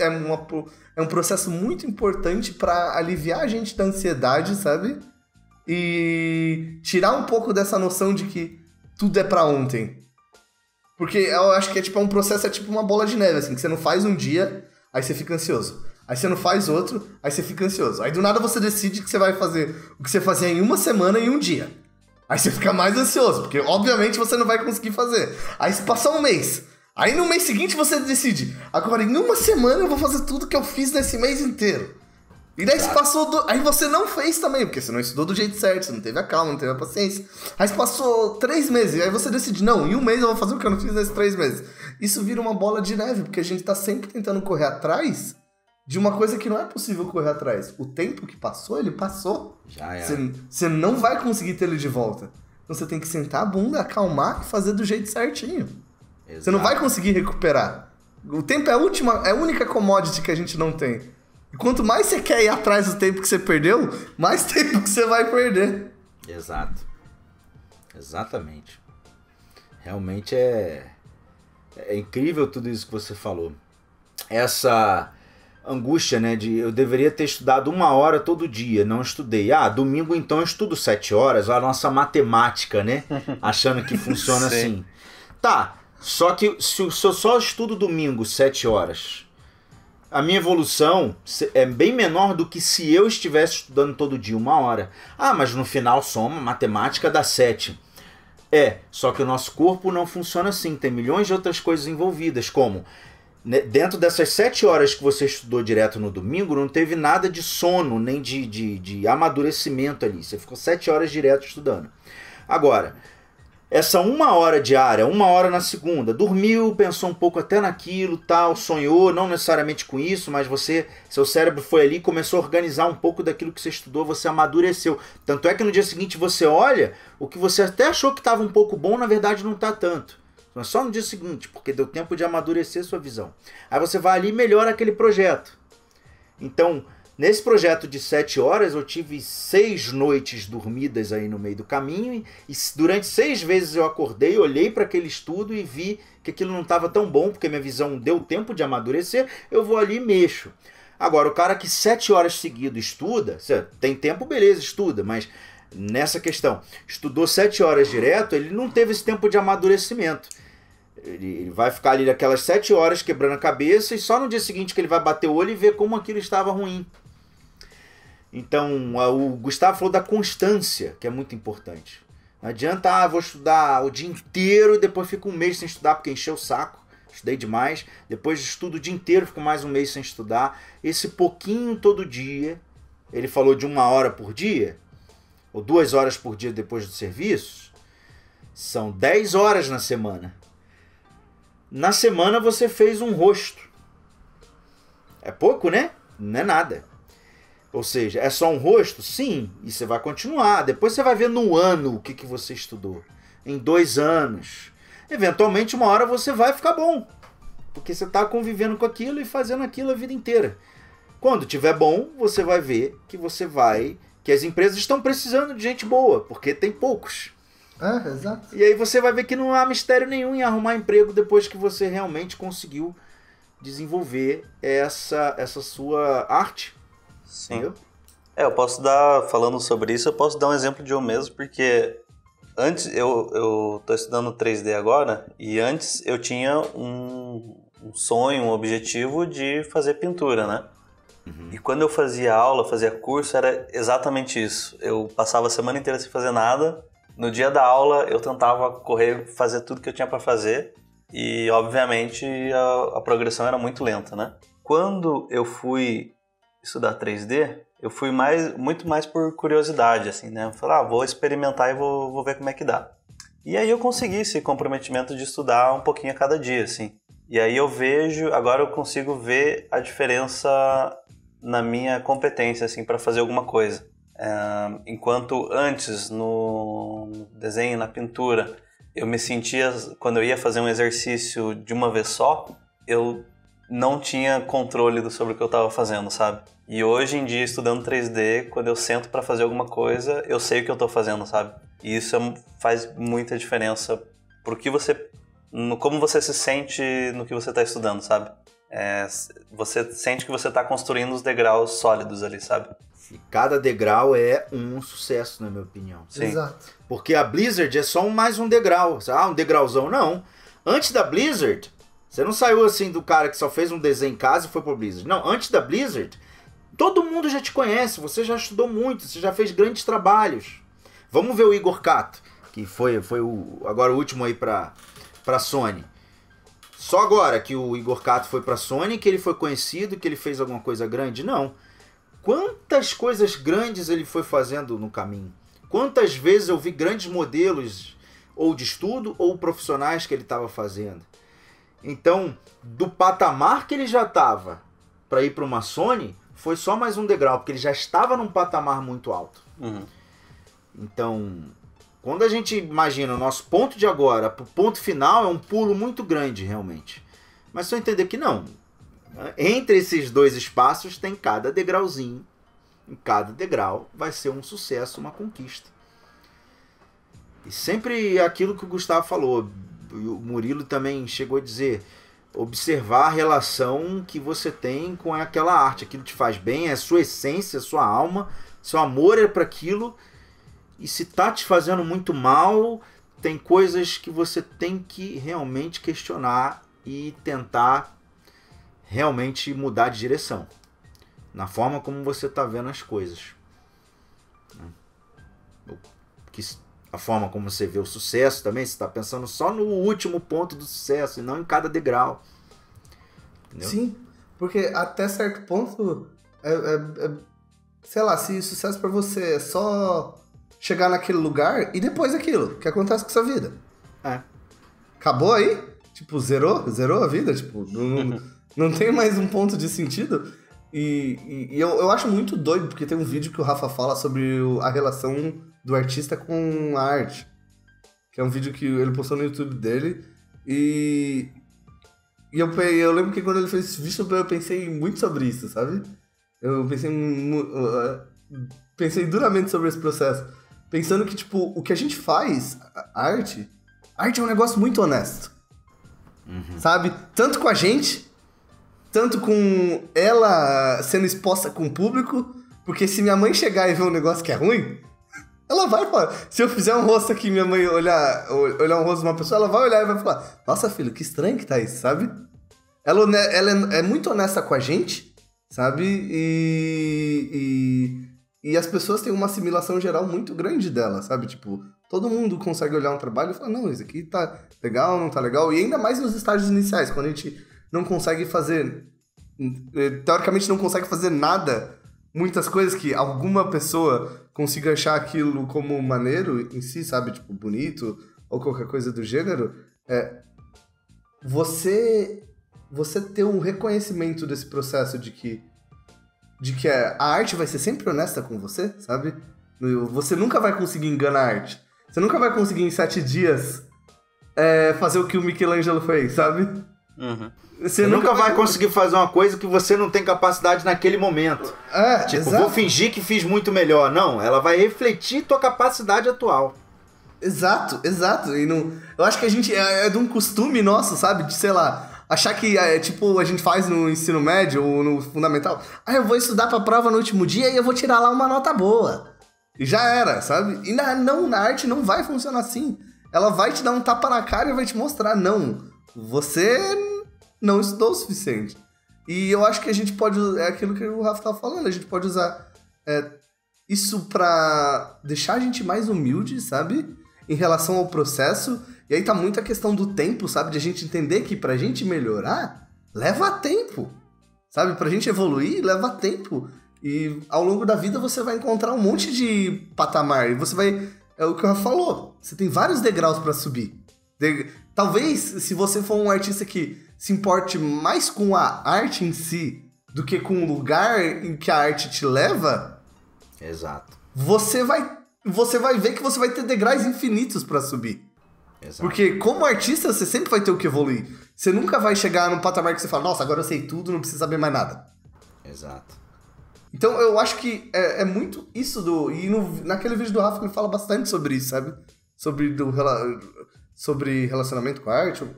É um processo muito importante para aliviar a gente da ansiedade, sabe? E tirar um pouco dessa noção de que tudo é pra ontem. Porque eu acho que é um processo, é tipo uma bola de neve, assim, que você não faz um dia, aí você fica ansioso. Aí você não faz outro, aí você fica ansioso. Aí do nada você decide que você vai fazer o que você fazia em uma semana e um dia. Aí você fica mais ansioso, porque obviamente você não vai conseguir fazer. Aí se passar um mês... Aí no mês seguinte você decide, agora em uma semana eu vou fazer tudo que eu fiz nesse mês inteiro. E daí você passou... Aí você não fez também, porque você não estudou do jeito certo, você não teve a calma, não teve a paciência. Aí você passou 3 meses, e aí você decide, não, em um mês eu vou fazer o que eu não fiz nesses 3 meses. Isso vira uma bola de neve, porque a gente tá sempre tentando correr atrás de uma coisa que não é possível correr atrás. O tempo que passou, ele passou. Já é. Você não vai conseguir ter ele de volta. Então você tem que sentar a bunda, acalmar e fazer do jeito certinho. Exato. Você não vai conseguir recuperar. O tempo é a única commodity que a gente não tem. E quanto mais você quer ir atrás do tempo que você perdeu, mais tempo que você vai perder. Exato. Exatamente. Realmente é incrível tudo isso que você falou. Essa angústia, né, de eu deveria ter estudado 1 hora todo dia, não estudei. Domingo então eu estudo 7 horas, a nossa matemática, né? Achando que funciona assim. Tá. Só que se eu só estudo domingo 7 horas, a minha evolução é bem menor do que se eu estivesse estudando todo dia 1 hora. Mas no final soma, matemática dá 7. Só que o nosso corpo não funciona assim. Tem milhões de outras coisas envolvidas, como dentro dessas 7 horas que você estudou direto no domingo, não teve nada de sono, nem de amadurecimento ali. Você ficou 7 horas direto estudando. Agora... Essa 1 hora diária, 1 hora na segunda, dormiu, pensou um pouco até naquilo, tal, sonhou, não necessariamente com isso, mas seu cérebro foi ali e começou a organizar um pouco daquilo que você estudou, você amadureceu. Tanto é que no dia seguinte você olha, o que você até achou que estava um pouco bom, na verdade não está tanto. Mas só no dia seguinte, porque deu tempo de amadurecer sua visão. Aí você vai ali e melhora aquele projeto. Então... Nesse projeto de 7 horas, eu tive 6 noites dormidas aí no meio do caminho e durante 6 vezes eu acordei, olhei para aquele estudo e vi que aquilo não estava tão bom, porque minha visão deu tempo de amadurecer, eu vou ali e mexo. Agora, o cara que 7 horas seguidas estuda, tem tempo, beleza, estuda, mas nessa questão, estudou 7 horas direto, ele não teve esse tempo de amadurecimento. Ele vai ficar ali aquelas 7 horas quebrando a cabeça e só no dia seguinte que ele vai bater o olho e ver como aquilo estava ruim. Então, o Gustavo falou da constância, que é muito importante. Não adianta, vou estudar o dia inteiro e depois fico um mês sem estudar porque encheu o saco. Estudei demais. Depois estudo o dia inteiro, fico mais um mês sem estudar. Esse pouquinho todo dia, ele falou de 1 hora por dia, ou 2 horas por dia depois do serviço, são 10 horas na semana. Na semana você fez um rosto. É pouco, né? Não é nada. Ou seja, é só um rosto? Sim, e você vai continuar. Depois você vai ver no ano o que você estudou. Em 2 anos. Eventualmente, 1 hora você vai ficar bom. Porque você está convivendo com aquilo e fazendo aquilo a vida inteira. Quando tiver bom, você vai ver que as empresas estão precisando de gente boa, porque tem poucos. Exato. E aí você vai ver que não há mistério nenhum em arrumar emprego depois que você realmente conseguiu desenvolver essa sua arte. Sim. Entendeu? Eu posso falando sobre isso, eu posso dar um exemplo de eu mesmo, porque antes, eu tô estudando 3D agora, e antes eu tinha um sonho, um objetivo de fazer pintura, né? Uhum. E quando eu fazia aula, fazia curso, era exatamente isso. Eu passava a semana inteira sem fazer nada, no dia da aula eu tentava correr, fazer tudo que eu tinha para fazer, e obviamente a progressão era muito lenta, né? Quando eu fui estudar 3D, eu fui muito mais por curiosidade, assim, né? Eu falei, vou experimentar e vou ver como é que dá. E aí eu consegui esse comprometimento de estudar um pouquinho a cada dia, assim. E aí agora eu consigo ver a diferença na minha competência, assim, para fazer alguma coisa. Enquanto antes, no desenho, na pintura, eu me sentia, quando eu ia fazer um exercício de uma vez só, eu não tinha controle sobre o que eu estava fazendo, sabe? E hoje em dia, estudando 3D, quando eu sento para fazer alguma coisa, eu sei o que eu estou fazendo, sabe? E isso faz muita diferença pro que como você se sente no que você está estudando, sabe? Você sente que você está construindo os degraus sólidos ali, sabe? E cada degrau é um sucesso, na minha opinião. Sim. Exato. Porque a Blizzard é só mais um degrau. Um degrauzão, não. Antes da Blizzard, você não saiu assim do cara que só fez um desenho em casa e foi pro Blizzard. Não, antes da Blizzard, todo mundo já te conhece, você já estudou muito, você já fez grandes trabalhos. Vamos ver o Igor Kato, que foi agora o último aí pra Sony. Só agora que o Igor Kato foi pra Sony, que ele foi conhecido, que ele fez alguma coisa grande? Não. Quantas coisas grandes ele foi fazendo no caminho? Quantas vezes eu vi grandes modelos, ou de estudo, ou profissionais que ele estava fazendo? Então, do patamar que ele já estava para ir para uma Sony, foi só mais um degrau, porque ele já estava num patamar muito alto. Uhum. Então, quando a gente imagina o nosso ponto de agora para o ponto final, é um pulo muito grande, realmente. Mas só entender que não. Entre esses dois espaços tem cada degrauzinho. Em cada degrau vai ser um sucesso, uma conquista. E sempre aquilo que o Gustavo falou, o Murilo também chegou a dizer, observar a relação que você tem com aquela arte, aquilo te faz bem, é a sua essência, a sua alma, seu amor é para aquilo, e se tá te fazendo muito mal, tem coisas que você tem que realmente questionar e tentar realmente mudar de direção, na forma como você tá vendo as coisas. A forma como você vê o sucesso também, você está pensando só no último ponto do sucesso e não em cada degrau. Entendeu? Sim, porque até certo ponto, sei lá, se sucesso pra você é só chegar naquele lugar e depois aquilo, o que acontece com a sua vida? Acabou aí? Tipo, zerou a vida? Tipo, não tem mais um ponto de sentido? E eu acho muito doido, porque tem um vídeo que o Rafa fala sobre a relação do artista com a arte. Que é um vídeo que ele postou no YouTube dele. E eu lembro que quando ele fez esse vídeo, eu pensei muito sobre isso, sabe? Eu pensei duramente sobre esse processo. Pensando que, tipo, o que a gente faz, a arte é um negócio muito honesto. Uhum. Sabe? Tanto com a gente, tanto com ela sendo exposta com o público. Porque se minha mãe chegar e ver um negócio que é ruim, ela vai falar. Se eu fizer um rosto aqui, minha mãe olhar um rosto de uma pessoa, ela vai olhar e vai falar: nossa, filho, que estranho que tá isso, sabe? Ela é muito honesta com a gente, sabe? E as pessoas têm uma assimilação geral muito grande dela, sabe? Tipo, todo mundo consegue olhar um trabalho e falar, não, isso aqui tá legal, não tá legal. E ainda mais nos estágios iniciais, quando a gente não consegue fazer... Teoricamente não consegue fazer nada, muitas coisas que alguma pessoa consiga achar aquilo como maneiro em si, sabe? Tipo, bonito ou qualquer coisa do gênero. Você ter um reconhecimento desse processo de que a arte vai ser sempre honesta com você, sabe? Você nunca vai conseguir enganar a arte. Você nunca vai conseguir em 7 dias fazer o que o Michelangelo fez, sabe? Uhum. Você nunca vai conseguir fazer uma coisa que você não tem capacidade naquele momento. Tipo, exato. Vou fingir que fiz muito melhor. Não, ela vai refletir tua capacidade atual. Exato. E não, eu acho que a gente é de um costume nosso, sabe? De, sei lá... Achar que, tipo, a gente faz no ensino médio ou no fundamental. Eu vou estudar pra prova no último dia e eu vou tirar lá uma nota boa. E já era, sabe? E na arte não vai funcionar assim. Ela vai te dar um tapa na cara e vai te mostrar, não, você não estudou o suficiente. E eu acho que a gente pode... É aquilo que o Rafa tava falando. A gente pode usar isso pra deixar a gente mais humilde, sabe? Em relação ao processo... E aí tá muito a questão do tempo, sabe? De a gente entender que pra gente melhorar, leva tempo. Sabe? Pra gente evoluir, leva tempo. E ao longo da vida você vai encontrar um monte de patamar. E você vai... É o que o Rafa falou. Você tem vários degraus pra subir. Talvez, se você for um artista que se importe mais com a arte em si do que com o lugar em que a arte te leva... Exato. Você vai ver que você vai ter degraus infinitos pra subir. Exato. Porque como artista, você sempre vai ter o que evoluir. Você nunca vai chegar num patamar que você fala, nossa, agora eu sei tudo, não preciso saber mais nada. Exato. Então eu acho que é muito isso do... E naquele vídeo do Rafa ele fala bastante sobre isso, sabe? Sobre relacionamento com a arte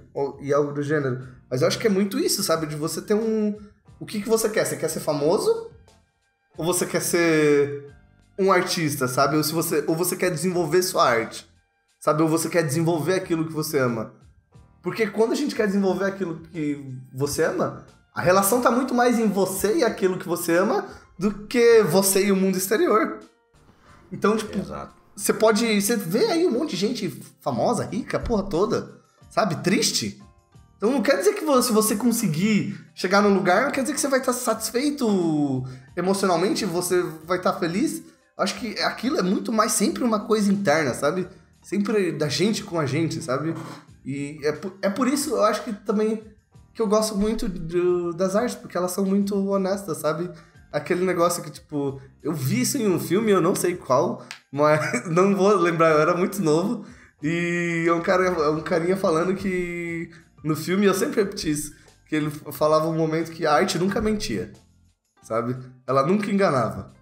e algo do gênero. Mas eu acho que é muito isso, sabe? De você ter um... O que você quer? Você quer ser famoso? Ou você quer ser um artista, sabe? Ou você quer desenvolver sua arte? Sabe? Ou você quer desenvolver aquilo que você ama. Porque quando a gente quer desenvolver aquilo que você ama, a relação tá muito mais em você e aquilo que você ama do que você e o mundo exterior. Então, tipo, exato. Você vê aí um monte de gente famosa, rica, a porra toda, sabe? Triste. Então não quer dizer que se você conseguir chegar num lugar, não quer dizer que você vai estar satisfeito emocionalmente, você vai estar feliz. Acho que aquilo é muito mais sempre uma coisa interna, sabe? Sempre da gente com a gente, sabe? E é por isso, eu acho que também que eu gosto muito das artes, porque elas são muito honestas, sabe? Aquele negócio que, tipo, eu vi isso em um filme, eu não sei qual, mas não vou lembrar, eu era muito novo. E um carinha falando que no filme, eu sempre repeti isso, que ele falava um momento que a arte nunca mentia, sabe? Ela nunca enganava.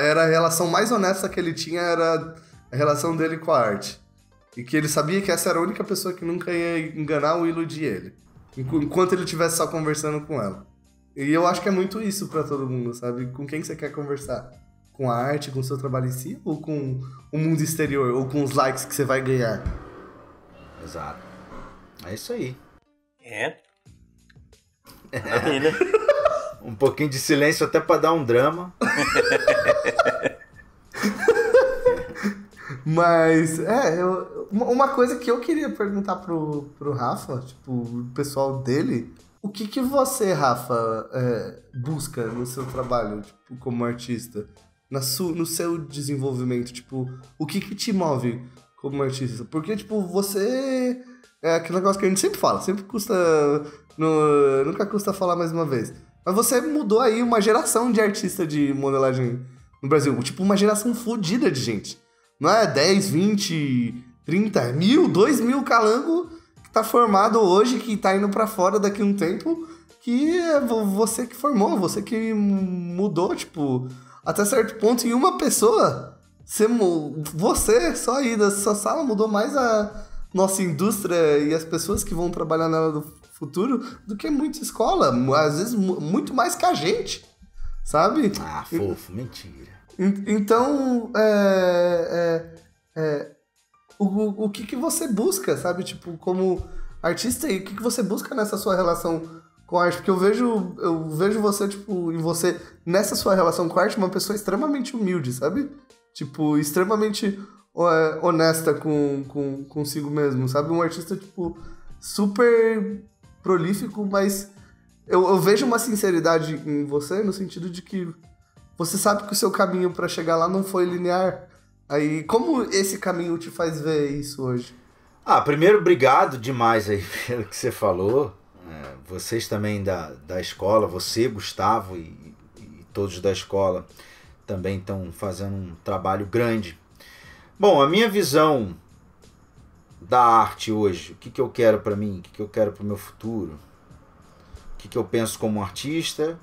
Era a relação mais honesta que ele tinha, era a relação dele com a arte. E que ele sabia que essa era a única pessoa que nunca ia enganar ou iludir ele. Enquanto ele estivesse só conversando com ela. E eu acho que é muito isso pra todo mundo, sabe? Com quem você quer conversar? Com a arte, com o seu trabalho em si? Ou com o mundo exterior? Ou com os likes que você vai ganhar? Exato. É isso aí. Maravilha. Um pouquinho de silêncio até pra dar um drama. Mas, uma coisa que eu queria perguntar pro Rafa, tipo, o pessoal dele, o que você, Rafa, busca no seu trabalho, tipo, como artista? No seu desenvolvimento, tipo, o que te move como artista? Porque, tipo, você... É aquele negócio que a gente sempre fala, nunca custa falar mais uma vez. Mas você mudou aí uma geração de artista de modelagem no Brasil. Tipo, uma geração fodida de gente. Não é 10, 20, 30, 1.000, 2.000 calango que tá formado hoje, que tá indo pra fora daqui a um tempo, que é você que formou, você que mudou, tipo, até certo ponto. E uma pessoa, você só aí da sua sala mudou mais a nossa indústria e as pessoas que vão trabalhar nela no futuro do que muita escola. Às vezes, muito mais que a gente, sabe? Ah, fofo, mentira. Então, o que você busca, sabe? Tipo, como artista, e o que você busca nessa sua relação com a arte, porque eu vejo você, tipo, em você, nessa sua relação com a arte, uma pessoa extremamente humilde, sabe? Tipo, extremamente honesta consigo mesmo, sabe? Um artista, tipo, super prolífico, mas eu vejo uma sinceridade em você no sentido de que você sabe que o seu caminho pra chegar lá não foi linear. Aí, como esse caminho te faz ver isso hoje? Primeiro, obrigado demais aí pelo que você falou. Vocês também da escola, você, Gustavo, e todos da escola também estão fazendo um trabalho grande. Bom, a minha visão da arte hoje, o que eu quero para mim, o que eu quero para o meu futuro, o que eu penso como artista,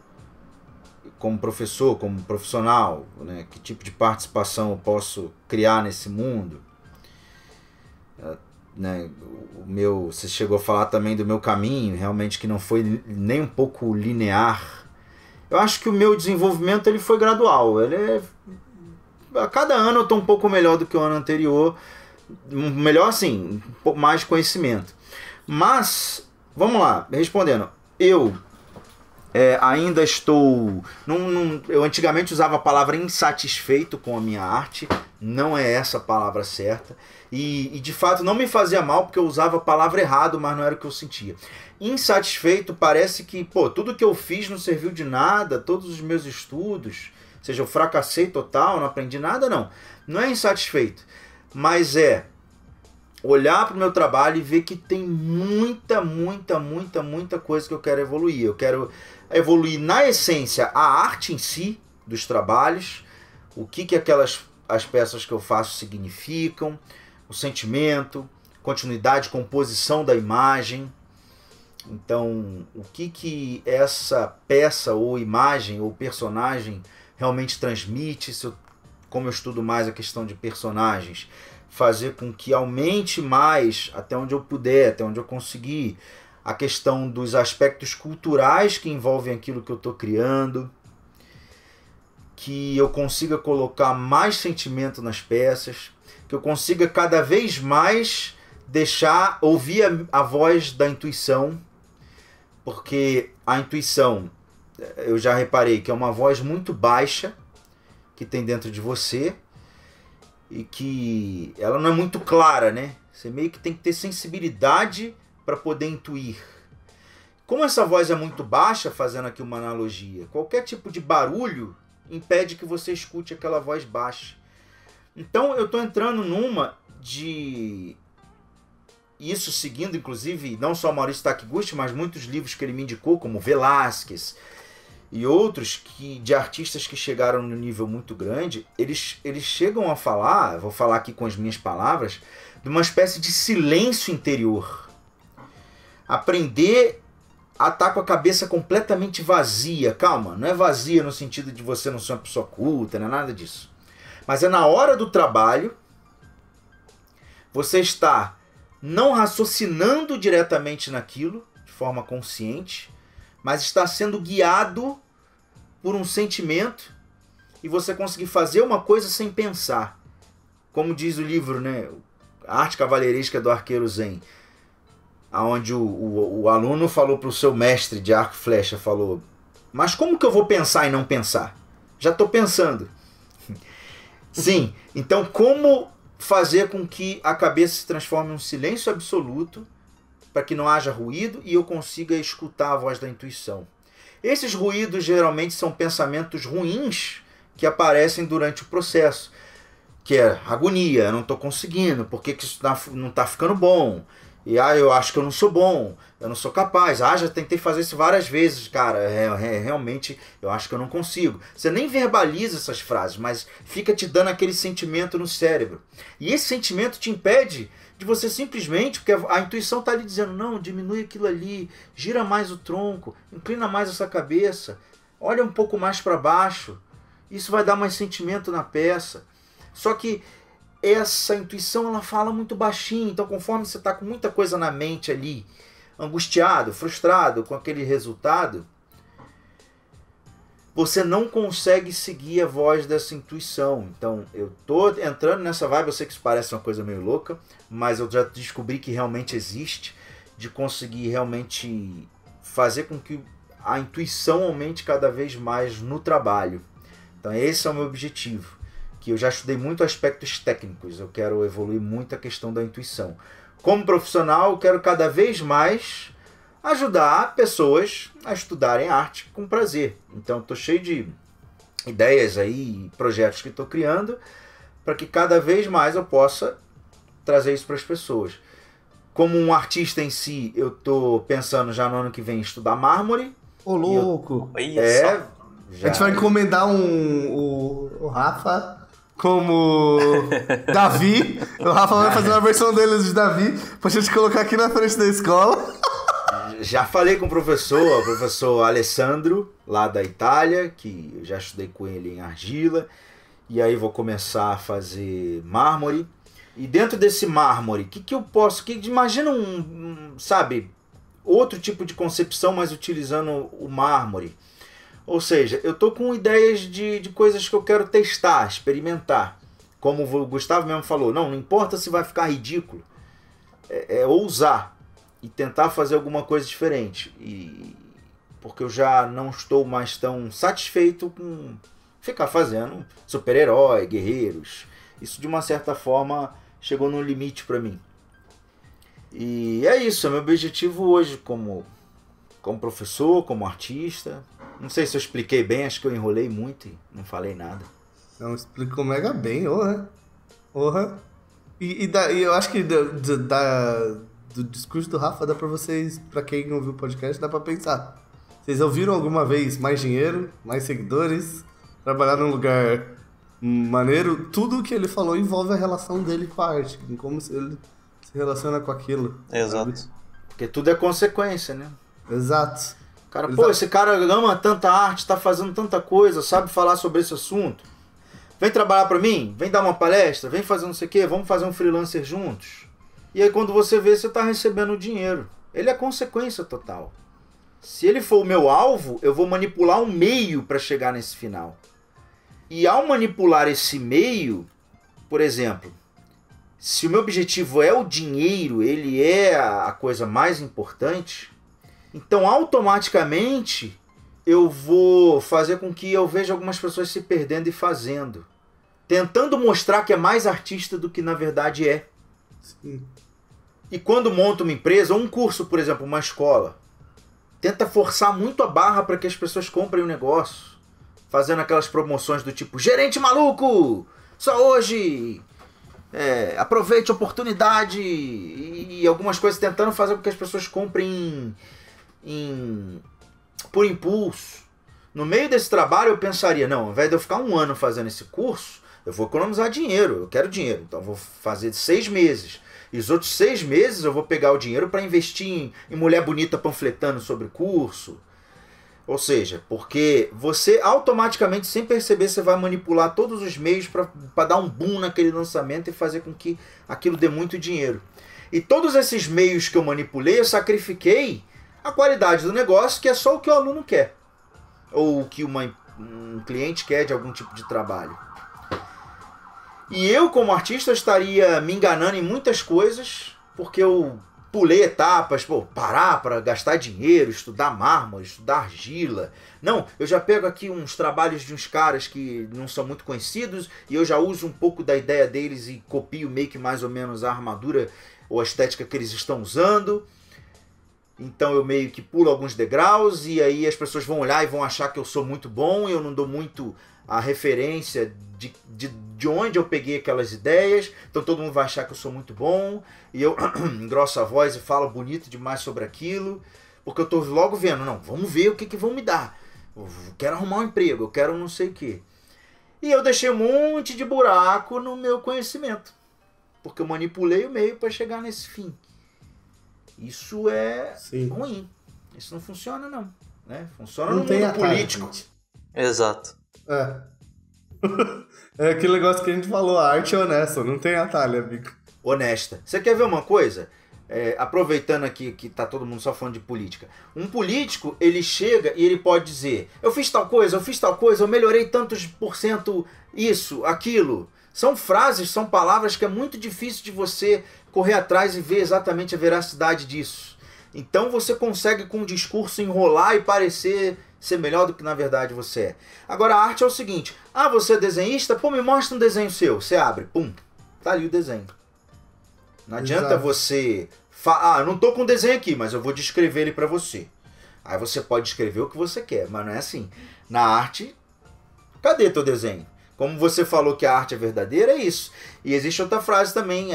como professor, como profissional, né? Que tipo de participação eu posso criar nesse mundo. Né? Você chegou a falar também do meu caminho, realmente que não foi nem um pouco linear. Eu acho que o meu desenvolvimento ele foi gradual. A cada ano eu estou um pouco melhor do que o ano anterior. Melhor assim, um pouco mais conhecimento. Mas, vamos lá, respondendo. Eu ainda estou... eu antigamente usava a palavra insatisfeito com a minha arte. Não é essa a palavra certa. E de fato não me fazia mal porque eu usava a palavra errado, mas não era o que eu sentia. Insatisfeito parece que, tudo que eu fiz não serviu de nada, todos os meus estudos, ou seja, eu fracassei total, não aprendi nada, não. Não é insatisfeito, mas é olhar para o meu trabalho e ver que tem muita coisa que eu quero evoluir. Eu quero evoluir na essência a arte em si, dos trabalhos, o que as peças que eu faço significam, o sentimento, continuidade, composição da imagem. Então, o que essa peça ou imagem ou personagem realmente transmite, como eu estudo mais a questão de personagens, fazer com que aumente mais, até onde eu puder, até onde eu conseguir, a questão dos aspectos culturais que envolvem aquilo que eu estou criando, que eu consiga colocar mais sentimento nas peças, que eu consiga cada vez mais ouvir a voz da intuição, porque a intuição, eu já reparei que é uma voz muito baixa que tem dentro de você e que ela não é muito clara, né? Você meio que tem que ter sensibilidade para poder intuir. Como essa voz é muito baixa, fazendo aqui uma analogia, qualquer tipo de barulho impede que você escute aquela voz baixa. Então eu estou entrando numa de... Isso seguindo, inclusive, não só Maurício Takiguchi, mas muitos livros que ele me indicou, como Velázquez e outros de artistas que chegaram no nível muito grande, eles chegam a falar, vou falar aqui com as minhas palavras, de uma espécie de silêncio interior. Aprender a estar com a cabeça completamente vazia. Calma, não é vazia no sentido de você não ser uma pessoa culta, não é nada disso. Mas é na hora do trabalho, você está não raciocinando diretamente naquilo, de forma consciente, mas está sendo guiado por um sentimento e você conseguir fazer uma coisa sem pensar. Como diz o livro, né? A Arte Cavalheiresca do Arqueiro Zen, onde o aluno falou para o seu mestre de arco e flecha, falou, mas como que eu vou pensar e não pensar? Já estou pensando. Sim, então como fazer com que a cabeça se transforme em um silêncio absoluto, para que não haja ruído e eu consiga escutar a voz da intuição. Esses ruídos geralmente são pensamentos ruins que aparecem durante o processo, que é agonia, eu não estou conseguindo, por que isso não está ficando bom? E eu acho que eu não sou bom, eu não sou capaz, já tentei fazer isso várias vezes, cara, realmente eu acho que eu não consigo. Você nem verbaliza essas frases, mas fica te dando aquele sentimento no cérebro. E esse sentimento te impede de você simplesmente, porque a intuição está ali dizendo, não, diminui aquilo ali, gira mais o tronco, inclina mais essa cabeça, olha um pouco mais para baixo, isso vai dar mais sentimento na peça. Só que essa intuição ela fala muito baixinho, então conforme você está com muita coisa na mente ali, angustiado, frustrado com aquele resultado, você não consegue seguir a voz dessa intuição. Então eu tô entrando nessa vibe, eu sei que isso parece uma coisa meio louca, mas eu já descobri que realmente existe, de conseguir realmente fazer com que a intuição aumente cada vez mais no trabalho. Então esse é o meu objetivo, que eu já estudei muito aspectos técnicos, eu quero evoluir muito a questão da intuição. Como profissional, eu quero cada vez mais ajudar pessoas a estudarem arte com prazer. Então estou cheio de ideias aí, projetos que estou criando, para que cada vez mais eu possa trazer isso para as pessoas. Como um artista em si, eu estou pensando já no ano que vem estudar mármore. Ô, louco! Já... A gente vai encomendar o Rafa como Davi. O Rafa vai fazer uma versão dele de Davi pra gente colocar aqui na frente da escola. Já falei com o professor Alessandro, lá da Itália, que eu já estudei com ele em argila. E aí vou começar a fazer mármore. E dentro desse mármore, o que eu posso... imagina sabe, outro tipo de concepção, mas utilizando o mármore. Ou seja, eu tô com ideias de coisas que eu quero testar, experimentar. Como o Gustavo mesmo falou, não importa se vai ficar ridículo. É ousar e tentar fazer alguma coisa diferente. Porque eu já não estou mais tão satisfeito com ficar fazendo super-herói, guerreiros. Isso de uma certa forma chegou no limite para mim. E é isso, é meu objetivo hoje como professor, como artista. Não sei se eu expliquei bem, acho que eu enrolei muito e não falei nada. Não, explicou mega bem, orra. E eu acho que do discurso do Rafa dá pra vocês, pra quem ouviu o podcast, dá pra pensar. Vocês ouviram alguma vez mais dinheiro, mais seguidores, trabalhar num lugar maneiro? Tudo o que ele falou envolve a relação dele com a arte, em como ele se relaciona com aquilo. Exato. Sabe? Porque tudo é consequência, né? Exato. Cara, esse cara ama tanta arte, tá fazendo tanta coisa, sabe falar sobre esse assunto. Vem trabalhar pra mim, vem dar uma palestra, vem fazer não sei o quê, vamos fazer um freelancer juntos. E aí quando você vê, você tá recebendo dinheiro. Ele é consequência total. Se ele for o meu alvo, eu vou manipular um meio para chegar nesse final. E ao manipular esse meio, por exemplo, se o meu objetivo é o dinheiro, ele é a coisa mais importante, então automaticamente eu vou fazer com que eu veja algumas pessoas se perdendo e fazendo. Tentando mostrar que é mais artista do que na verdade é. Sim. E quando monta uma empresa, ou um curso, por exemplo, uma escola, tenta forçar muito a barra para que as pessoas comprem o negócio. Fazendo aquelas promoções do tipo, gerente maluco, só hoje, aproveite a oportunidade, e algumas coisas tentando fazer com que as pessoas comprem por impulso. No meio desse trabalho eu pensaria, não, ao invés de eu ficar um ano fazendo esse curso, eu vou economizar dinheiro, eu quero dinheiro, então eu vou fazer 6 meses. E os outros 6 meses eu vou pegar o dinheiro para investir em mulher bonita panfletando sobre curso. Ou seja, porque você automaticamente, sem perceber, você vai manipular todos os meios para dar um boom naquele lançamento e fazer com que aquilo dê muito dinheiro. E todos esses meios que eu manipulei, eu sacrifiquei a qualidade do negócio, que é só o que o aluno quer. Ou o que um cliente quer de algum tipo de trabalho. E eu, como artista, estaria me enganando em muitas coisas, porque eu pulei etapas, parar para gastar dinheiro, estudar mármore, estudar argila. Não, eu já pego aqui uns trabalhos de uns caras que não são muito conhecidos e eu já uso um pouco da ideia deles e copio meio que mais ou menos a armadura ou a estética que eles estão usando. Então eu meio que pulo alguns degraus e aí as pessoas vão olhar e vão achar que eu sou muito bom e eu não dou muito a referência de onde eu peguei aquelas ideias, então todo mundo vai achar que eu sou muito bom, e eu engrosso a voz e falo bonito demais sobre aquilo, porque eu tô logo vendo, não, vamos ver o que vão me dar, eu quero arrumar um emprego, eu quero não sei o que. E eu deixei um monte de buraco no meu conhecimento, porque eu manipulei o meio para chegar nesse fim. Isso é ruim, isso não funciona não, né? Funciona no mundo político. Exato. É aquele negócio que a gente falou, a arte é honesta, não tem atalho, amigo. Honesta. Você quer ver uma coisa? Aproveitando aqui que tá todo mundo só falando de política. Um político, ele chega e ele pode dizer, eu fiz tal coisa, eu melhorei tantos % isso, aquilo. São frases, são palavras que é muito difícil de você correr atrás e ver exatamente a veracidade disso. Então você consegue com o discurso enrolar e parecer ser melhor do que na verdade você é. Agora a arte é o seguinte, você é desenhista? Pô, me mostra um desenho seu. Você abre, pum, tá ali o desenho. Não adianta você... eu não tô com o desenho aqui, mas eu vou descrever ele pra você. Aí você pode escrever o que você quer, mas não é assim. Na arte, cadê teu desenho? Como você falou que a arte é verdadeira, é isso. E existe outra frase também,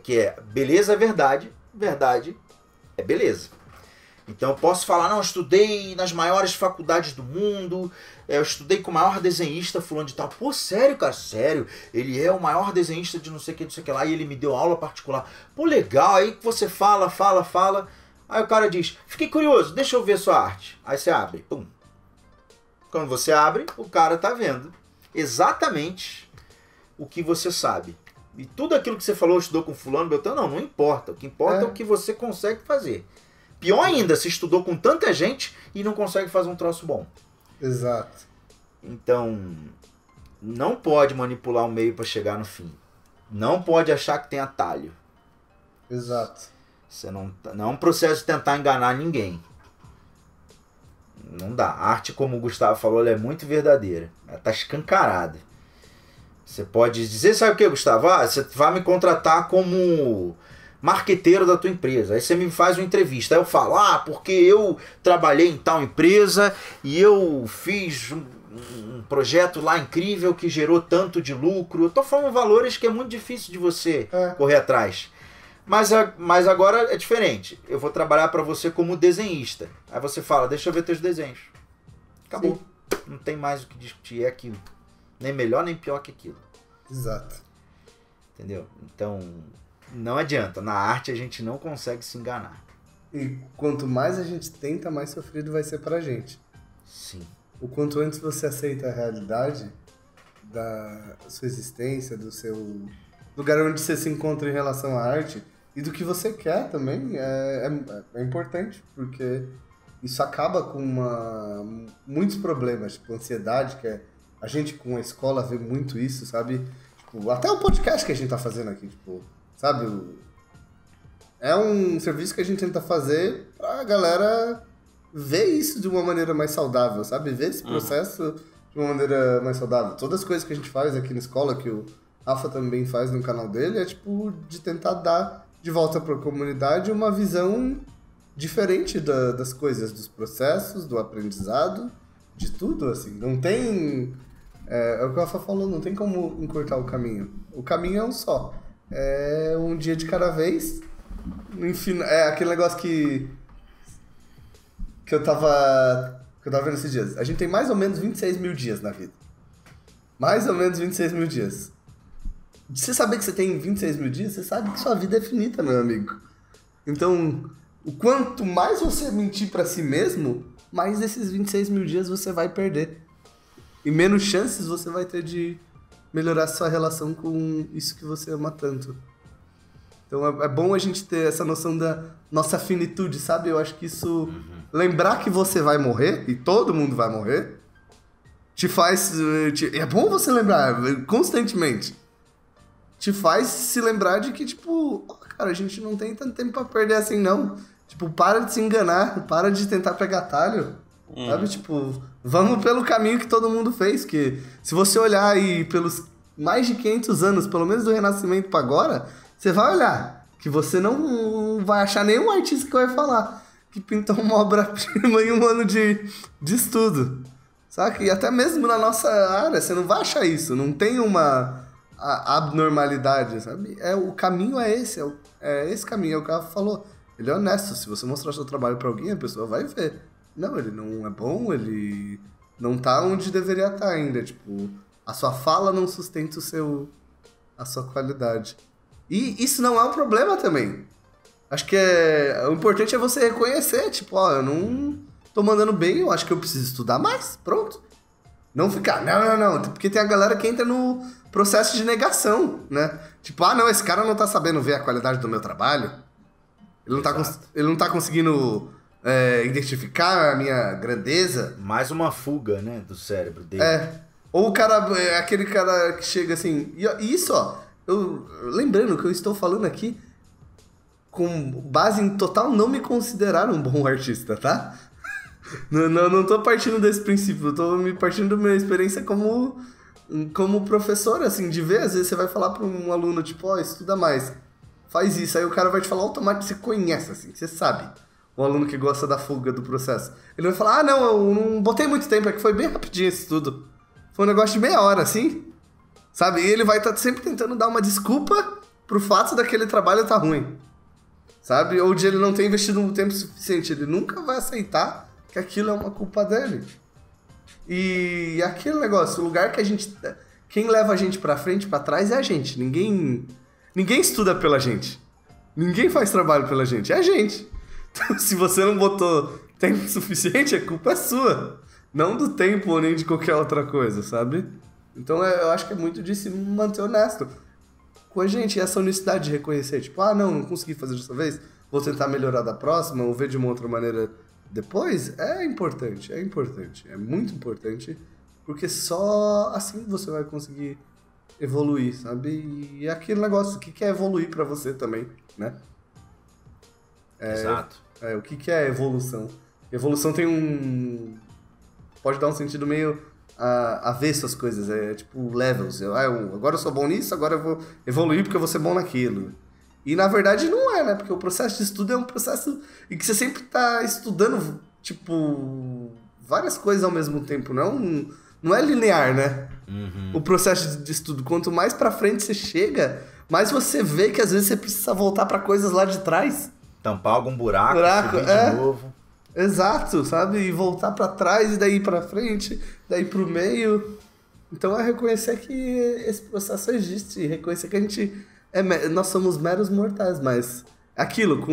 que é beleza é verdade, verdade é beleza. Então eu posso falar, não, eu estudei nas maiores faculdades do mundo, eu estudei com o maior desenhista fulano de tal. Pô, sério, cara? Sério? Ele é o maior desenhista de não sei o que, não sei o que lá, e ele me deu aula particular. Pô, legal, aí que você fala. Aí o cara diz, fiquei curioso, deixa eu ver sua arte. Aí você abre, pum. Quando você abre, o cara tá vendo exatamente o que você sabe. E tudo aquilo que você falou, estudou com fulano, Beltrano, não importa. O que importa é o que você consegue fazer. Pior ainda, se estudou com tanta gente e não consegue fazer um troço bom. Exato. Então, não pode manipular o meio para chegar no fim. Não pode achar que tem atalho. Exato. Você não é um processo de tentar enganar ninguém. Não dá. A arte, como o Gustavo falou, ela é muito verdadeira. Ela tá escancarada. Você pode dizer, sabe o que, Gustavo? Você vai me contratar como marqueteiro da tua empresa. Aí você me faz uma entrevista. Aí eu falo, porque eu trabalhei em tal empresa e eu fiz um projeto lá incrível que gerou tanto de lucro. Eu tô falando valores que é muito difícil de você correr atrás. Mas agora é diferente. Eu vou trabalhar para você como desenhista. Aí você fala, deixa eu ver teus desenhos. Acabou. Sim. Não tem mais o que discutir, é aquilo. Nem melhor, nem pior que aquilo. Exato. Entendeu? Então, não adianta. Na arte a gente não consegue se enganar. E quanto mais a gente tenta, mais sofrido vai ser pra gente. Sim. O quanto antes você aceita a realidade da sua existência, do seu lugar onde você se encontra em relação à arte e do que você quer também, é importante, porque isso acaba com muitos problemas, tipo ansiedade, que a gente com a escola vê muito isso, sabe? Tipo, até o podcast que a gente tá fazendo aqui, tipo, sabe? É um serviço que a gente tenta fazer pra galera ver isso de uma maneira mais saudável, sabe? Ver esse processo de uma maneira mais saudável. Todas as coisas que a gente faz aqui na escola, que o Rafa também faz no canal dele, é tipo de tentar dar de volta pra comunidade uma visão diferente das coisas, dos processos, do aprendizado, de tudo, assim. Não tem... É o que o Rafa falou, não tem como encurtar o caminho. O caminho é um só. É um dia de cada vez. Enfim, é aquele negócio que eu tava vendo esses dias. A gente tem mais ou menos 26 mil dias na vida. Mais ou menos 26 mil dias. Você saber que você tem 26 mil dias, você sabe que sua vida é finita, meu amigo. Então, o quanto mais você mentir pra si mesmo, mais desses 26 mil dias você vai perder. E menos chances você vai ter de melhorar sua relação com isso que você ama tanto. Então é bom a gente ter essa noção da nossa finitude, sabe? Eu acho que isso... Lembrar que você vai morrer, e todo mundo vai morrer, te faz... É bom você lembrar constantemente. Te faz se lembrar de que, tipo... cara, a gente não tem tanto tempo pra perder assim, não. Tipo, para de se enganar, para de tentar pegar atalho. Sabe? Tipo, vamos pelo caminho que todo mundo fez. Que se você olhar aí pelos mais de 500 anos, pelo menos do Renascimento pra agora, você vai olhar que você não vai achar nenhum artista que vai falar que pintou uma obra-prima em um ano de estudo. Saca? E até mesmo na nossa área, você não vai achar isso. Não tem uma abnormalidade, sabe? O caminho é esse. É esse caminho, é o que ela falou. Ele é honesto. Se você mostrar seu trabalho pra alguém, a pessoa vai ver. Não, ele não é bom, ele não tá onde deveria estar ainda. Tipo, a sua fala não sustenta a sua qualidade. E isso não é um problema também. Acho que o importante é você reconhecer, tipo, eu não tô mandando bem, eu acho que eu preciso estudar mais, pronto. Não ficar, não, porque tem a galera que entra no processo de negação, né? Tipo, não, esse cara não tá sabendo ver a qualidade do meu trabalho. Ele não tá conseguindo... identificar a minha grandeza. Mais uma fuga, né, do cérebro dele. Ou o cara, aquele cara que chega assim... E isso, lembrando que eu estou falando aqui com base em total não me considerar um bom artista, tá? Não tô partindo desse princípio, eu tô me partindo da minha experiência como professor, assim, de ver, às vezes você vai falar para um aluno, tipo, estuda mais, faz isso, aí o cara vai te falar automaticamente, você conhece, assim, você sabe, um aluno que gosta da fuga do processo. Ele vai falar, não, eu não botei muito tempo, é que foi bem rapidinho esse estudo. Foi um negócio de meia hora, assim, sabe? E ele vai estar sempre tentando dar uma desculpa pro fato daquele trabalho estar ruim, sabe? Ou de ele não ter investido um tempo suficiente. Ele nunca vai aceitar que aquilo é uma culpa dele. E aquele negócio, o lugar que a gente... Quem leva a gente pra frente, pra trás é a gente. Ninguém estuda pela gente. Ninguém faz trabalho pela gente. É a gente. Então, se você não botou tempo suficiente, a culpa é sua. Não do tempo ou nem de qualquer outra coisa, sabe? Então eu acho que é muito de se manter honesto com a gente. Essa honestidade de reconhecer. Tipo, não consegui fazer dessa vez. Vou tentar melhorar da próxima ou ver de uma outra maneira depois. É importante. É muito importante. Porque só assim você vai conseguir evoluir, sabe? E aquele negócio, o que é evoluir pra você também, né? Exato. O que é evolução? Evolução tem pode dar um sentido meio avesso às coisas, tipo levels. Agora eu sou bom nisso, agora eu vou evoluir porque eu vou ser bom naquilo. E na verdade não é, né? Porque o processo de estudo é um processo em que você sempre tá estudando, tipo, várias coisas ao mesmo tempo, não é linear, né? Uhum. O processo de estudo, quanto mais pra frente você chega, mais você vê que às vezes você precisa voltar pra coisas lá de trás. Tampar algum buraco subir de novo. Exato, sabe? E voltar pra trás, e daí pra frente, daí pro meio. Então é reconhecer que esse processo existe, e reconhecer que nós somos meros mortais, mas aquilo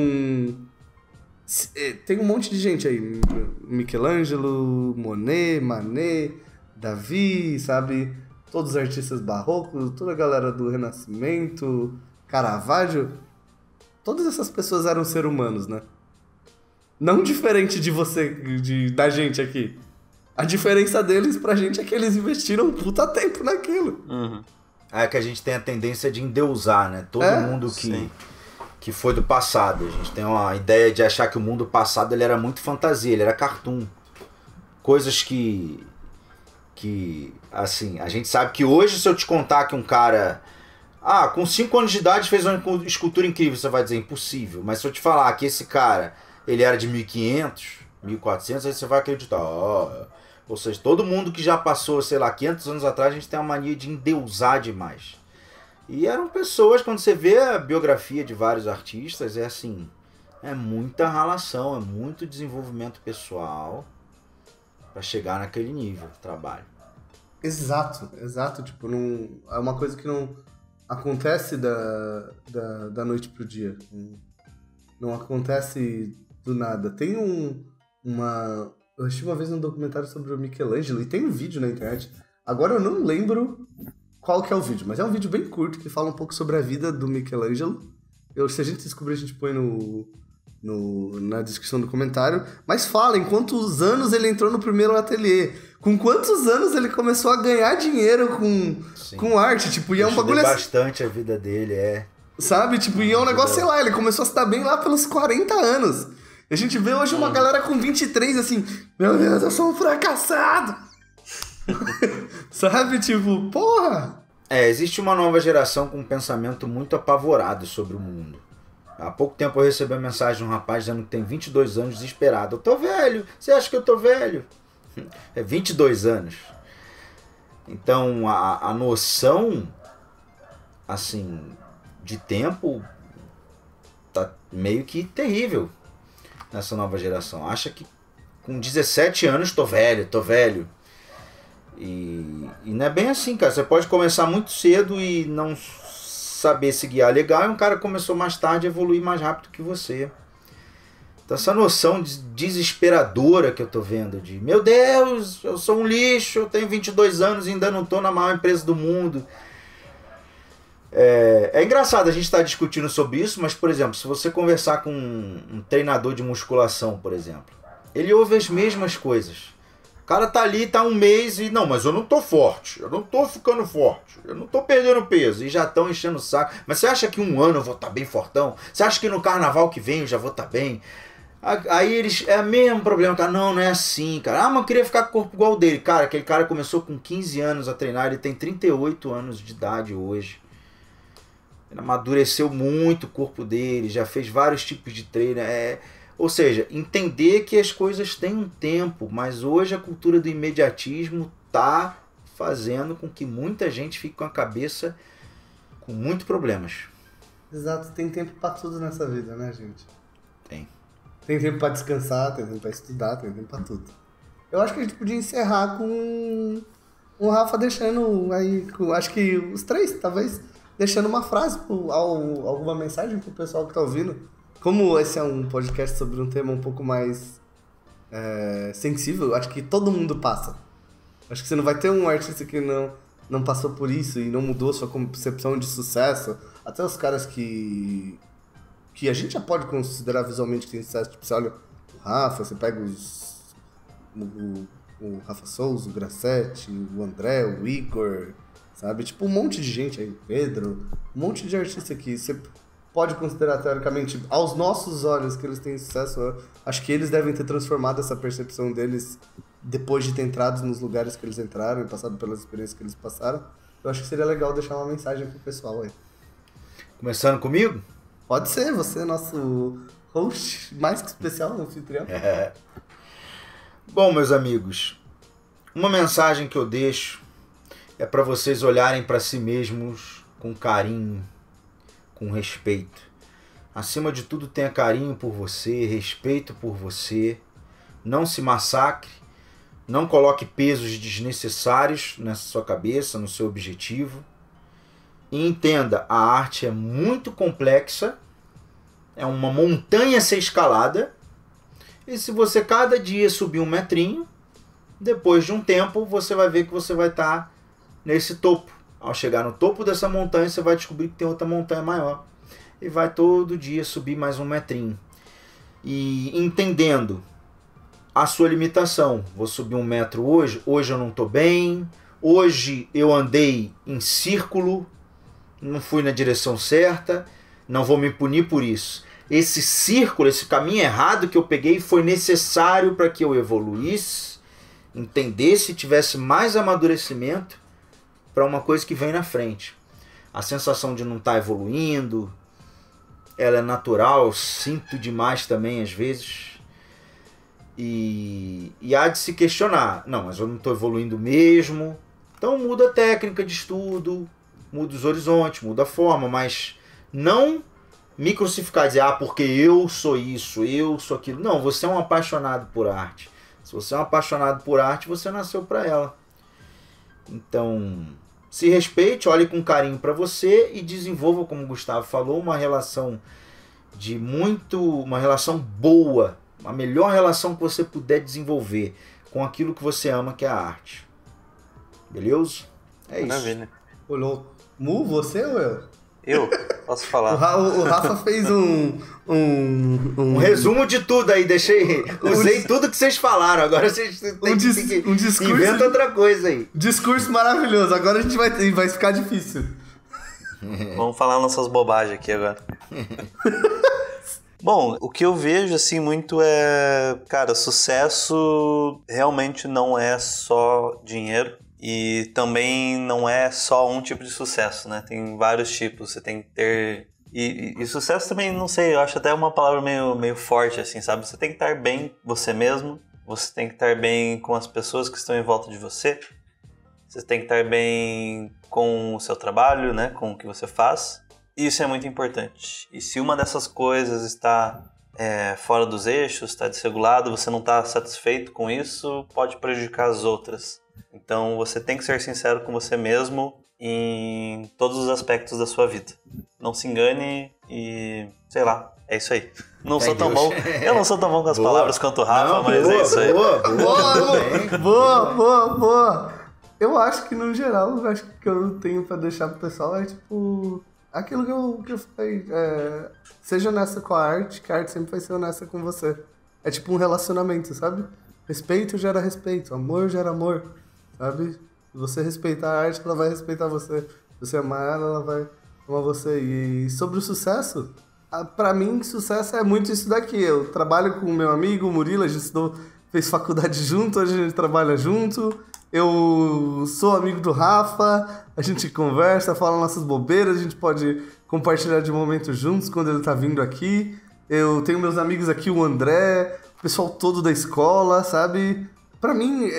tem um monte de gente aí, Michelangelo, Monet, Manet, Davi, sabe? Todos os artistas barrocos, toda a galera do Renascimento, Caravaggio, todas essas pessoas eram seres humanos, né? Não diferente de você, da gente aqui. A diferença deles pra gente é que eles investiram um puta tempo naquilo. Uhum. É que a gente tem a tendência de endeusar, né? Todo mundo que foi do passado. A gente tem uma ideia de achar que o mundo passado ele era muito fantasia, ele era cartoon. Coisas que assim, a gente sabe que hoje, se eu te contar que um cara... com 5 anos de idade fez uma escultura incrível, você vai dizer impossível. Mas se eu te falar que esse cara, ele era de 1500, 1400, aí você vai acreditar. Ou seja, todo mundo que já passou, sei lá, 500 anos atrás, a gente tem uma mania de endeusar demais. E eram pessoas, quando você vê a biografia de vários artistas, é assim, é muita ralação, é muito desenvolvimento pessoal para chegar naquele nível de trabalho. Exato. Tipo, é uma coisa que não acontece da noite pro dia. Não acontece do nada. Tem eu assisti uma vez um documentário sobre o Michelangelo e tem um vídeo na internet. Agora eu não lembro qual que é o vídeo, mas é um vídeo bem curto que fala um pouco sobre a vida do Michelangelo. Se a gente descobrir, a gente põe na descrição do comentário. Mas fala em quantos anos ele entrou no primeiro ateliê. Com quantos anos ele começou a ganhar dinheiro com arte. Tipo, e é um bagulho bastante a vida dele, sabe? Tipo, e é um negócio, sei lá, ele começou a se dar bem lá pelos 40 anos. A gente vê hoje uma galera com 23 assim, meu Deus, eu sou um fracassado. Sabe? Tipo, porra. Existe uma nova geração com um pensamento muito apavorado sobre o mundo. Há pouco tempo eu recebi uma mensagem de um rapaz dizendo que tem 22 anos desesperado. Eu tô velho, você acha que eu tô velho? 22 anos. Então a noção, assim, de tempo tá meio que terrível nessa nova geração. Acha que com 17 anos tô velho. E não é bem assim, cara. Você pode começar muito cedo e não saber se guiar legal, e um cara começou mais tarde a evoluir mais rápido que você. Então essa noção desesperadora que eu tô vendo de, meu Deus, eu sou um lixo, eu tenho 22 anos e ainda não tô na maior empresa do mundo. É engraçado a gente estar discutindo sobre isso, mas, por exemplo, se você conversar com um treinador de musculação, por exemplo, ele ouve as mesmas coisas. O cara tá ali, tá um mês e... Não, mas eu não tô forte. Eu não tô ficando forte. Eu não tô perdendo peso. E já estão enchendo o saco. Mas você acha que um ano eu vou estar bem fortão? Você acha que no carnaval que vem eu já vou estar bem? Aí eles... É o mesmo problema, cara. Não é assim, cara. Mas eu queria ficar com o corpo igual o dele. Cara, aquele cara começou com 15 anos a treinar. Ele tem 38 anos de idade hoje. Ele amadureceu muito o corpo dele. Já fez vários tipos de treino. Ou seja, entender que as coisas têm um tempo, mas hoje a cultura do imediatismo está fazendo com que muita gente fique com a cabeça com muitos problemas. Exato, tem tempo para tudo nessa vida, né, gente? Tem. Tem tempo para descansar, tem tempo para estudar, tem tempo para tudo. Eu acho que a gente podia encerrar com o Rafa deixando aí, acho que os três, talvez, deixando uma frase, alguma mensagem pro pessoal que tá ouvindo. Como esse é um podcast sobre um tema um pouco mais sensível, acho que todo mundo passa. Acho que você não vai ter um artista que não passou por isso e não mudou sua concepção de sucesso. Até os caras que a gente já pode considerar visualmente que tem sucesso. Tipo, você olha o Rafa, você pega o Rafa Souza, o Grassetti, o André, o Igor, sabe? Tipo, um monte de gente aí, Pedro, um monte de artista que você pode considerar, teoricamente, aos nossos olhos, que eles têm sucesso. Acho que eles devem ter transformado essa percepção deles depois de ter entrado nos lugares que eles entraram e passado pelas experiências que eles passaram. Eu acho que seria legal deixar uma mensagem pro pessoal aí. Começando comigo? Pode ser, você é nosso host mais que especial, anfitrião. Bom, meus amigos, uma mensagem que eu deixo é para vocês olharem para si mesmos com carinho, com respeito. Acima de tudo, tenha carinho por você, respeito por você. Não se massacre, não coloque pesos desnecessários nessa sua cabeça, no seu objetivo. E entenda, a arte é muito complexa, é uma montanha a ser escalada. E se você cada dia subir 1 metrinho, depois de um tempo você vai ver que você vai estar nesse topo. Ao chegar no topo dessa montanha, você vai descobrir que tem outra montanha maior. E vai todo dia subir mais 1 metrinho. E entendendo a sua limitação. Vou subir 1 metro hoje eu não estou bem. Hoje eu andei em círculo, não fui na direção certa, não vou me punir por isso. Esse círculo, esse caminho errado que eu peguei foi necessário para que eu evoluísse, entendesse e tivesse mais amadurecimento para uma coisa que vem na frente. A sensação de não estar evoluindo, ela é natural, sinto demais também às vezes. E há de se questionar, não, mas eu não estou evoluindo mesmo. Então muda a técnica de estudo, muda os horizontes, muda a forma, mas não me crucificar e dizer, porque eu sou isso, eu sou aquilo. Não, você é um apaixonado por arte. Se você é um apaixonado por arte, você nasceu para ela. Então, se respeite, olhe com carinho para você e desenvolva, como o Gustavo falou, uma relação uma relação boa, a melhor relação que você puder desenvolver com aquilo que você ama, que é a arte. Beleza? É isso. Maravilha. Olhou. Mu, você ou eu? Eu? Posso falar? O Rafa fez um resumo de tudo aí, usei tudo que vocês falaram, agora vocês têm que um discurso, inventa outra coisa aí. Discurso maravilhoso, agora a gente vai ficar difícil. Vamos falar nossas bobagens aqui agora. Bom, o que eu vejo assim muito é, cara, sucesso realmente não é só dinheiro. E também não é só um tipo de sucesso, né? Tem vários tipos, você tem que ter... E sucesso também, não sei, eu acho até uma palavra meio forte, assim, sabe? Você tem que estar bem você mesmo, você tem que estar bem com as pessoas que estão em volta de você, você tem que estar bem com o seu trabalho, né? Com o que você faz. Isso é muito importante. E se uma dessas coisas está fora dos eixos, está desregulado, você não está satisfeito com isso, pode prejudicar as outras. Então você tem que ser sincero com você mesmo em todos os aspectos da sua vida. Não se engane e, sei lá, é isso aí. Não sou tão bom. Eu não sou tão bom com as palavras quanto o Rafa, mas é isso aí. Boa. Eu acho que no geral, o que eu tenho pra deixar pro pessoal é tipo aquilo que eu falei. Seja honesta com a arte, que a arte sempre vai ser honesta com você. É tipo um relacionamento, sabe? respeito gera respeito, amor gera amor, sabe? Se você respeitar a arte, ela vai respeitar você. Se você amar ela, vai amar você. E sobre o sucesso, pra mim, sucesso é muito isso daqui. Eu trabalho com o meu amigo, o Murilo, a gente fez faculdade junto, hoje a gente trabalha junto. Eu sou amigo do Rafa, a gente conversa, fala nossas bobeiras, a gente pode compartilhar de momentos juntos quando ele tá vindo aqui. Eu tenho meus amigos aqui, o André, o pessoal todo da escola, sabe? Pra mim,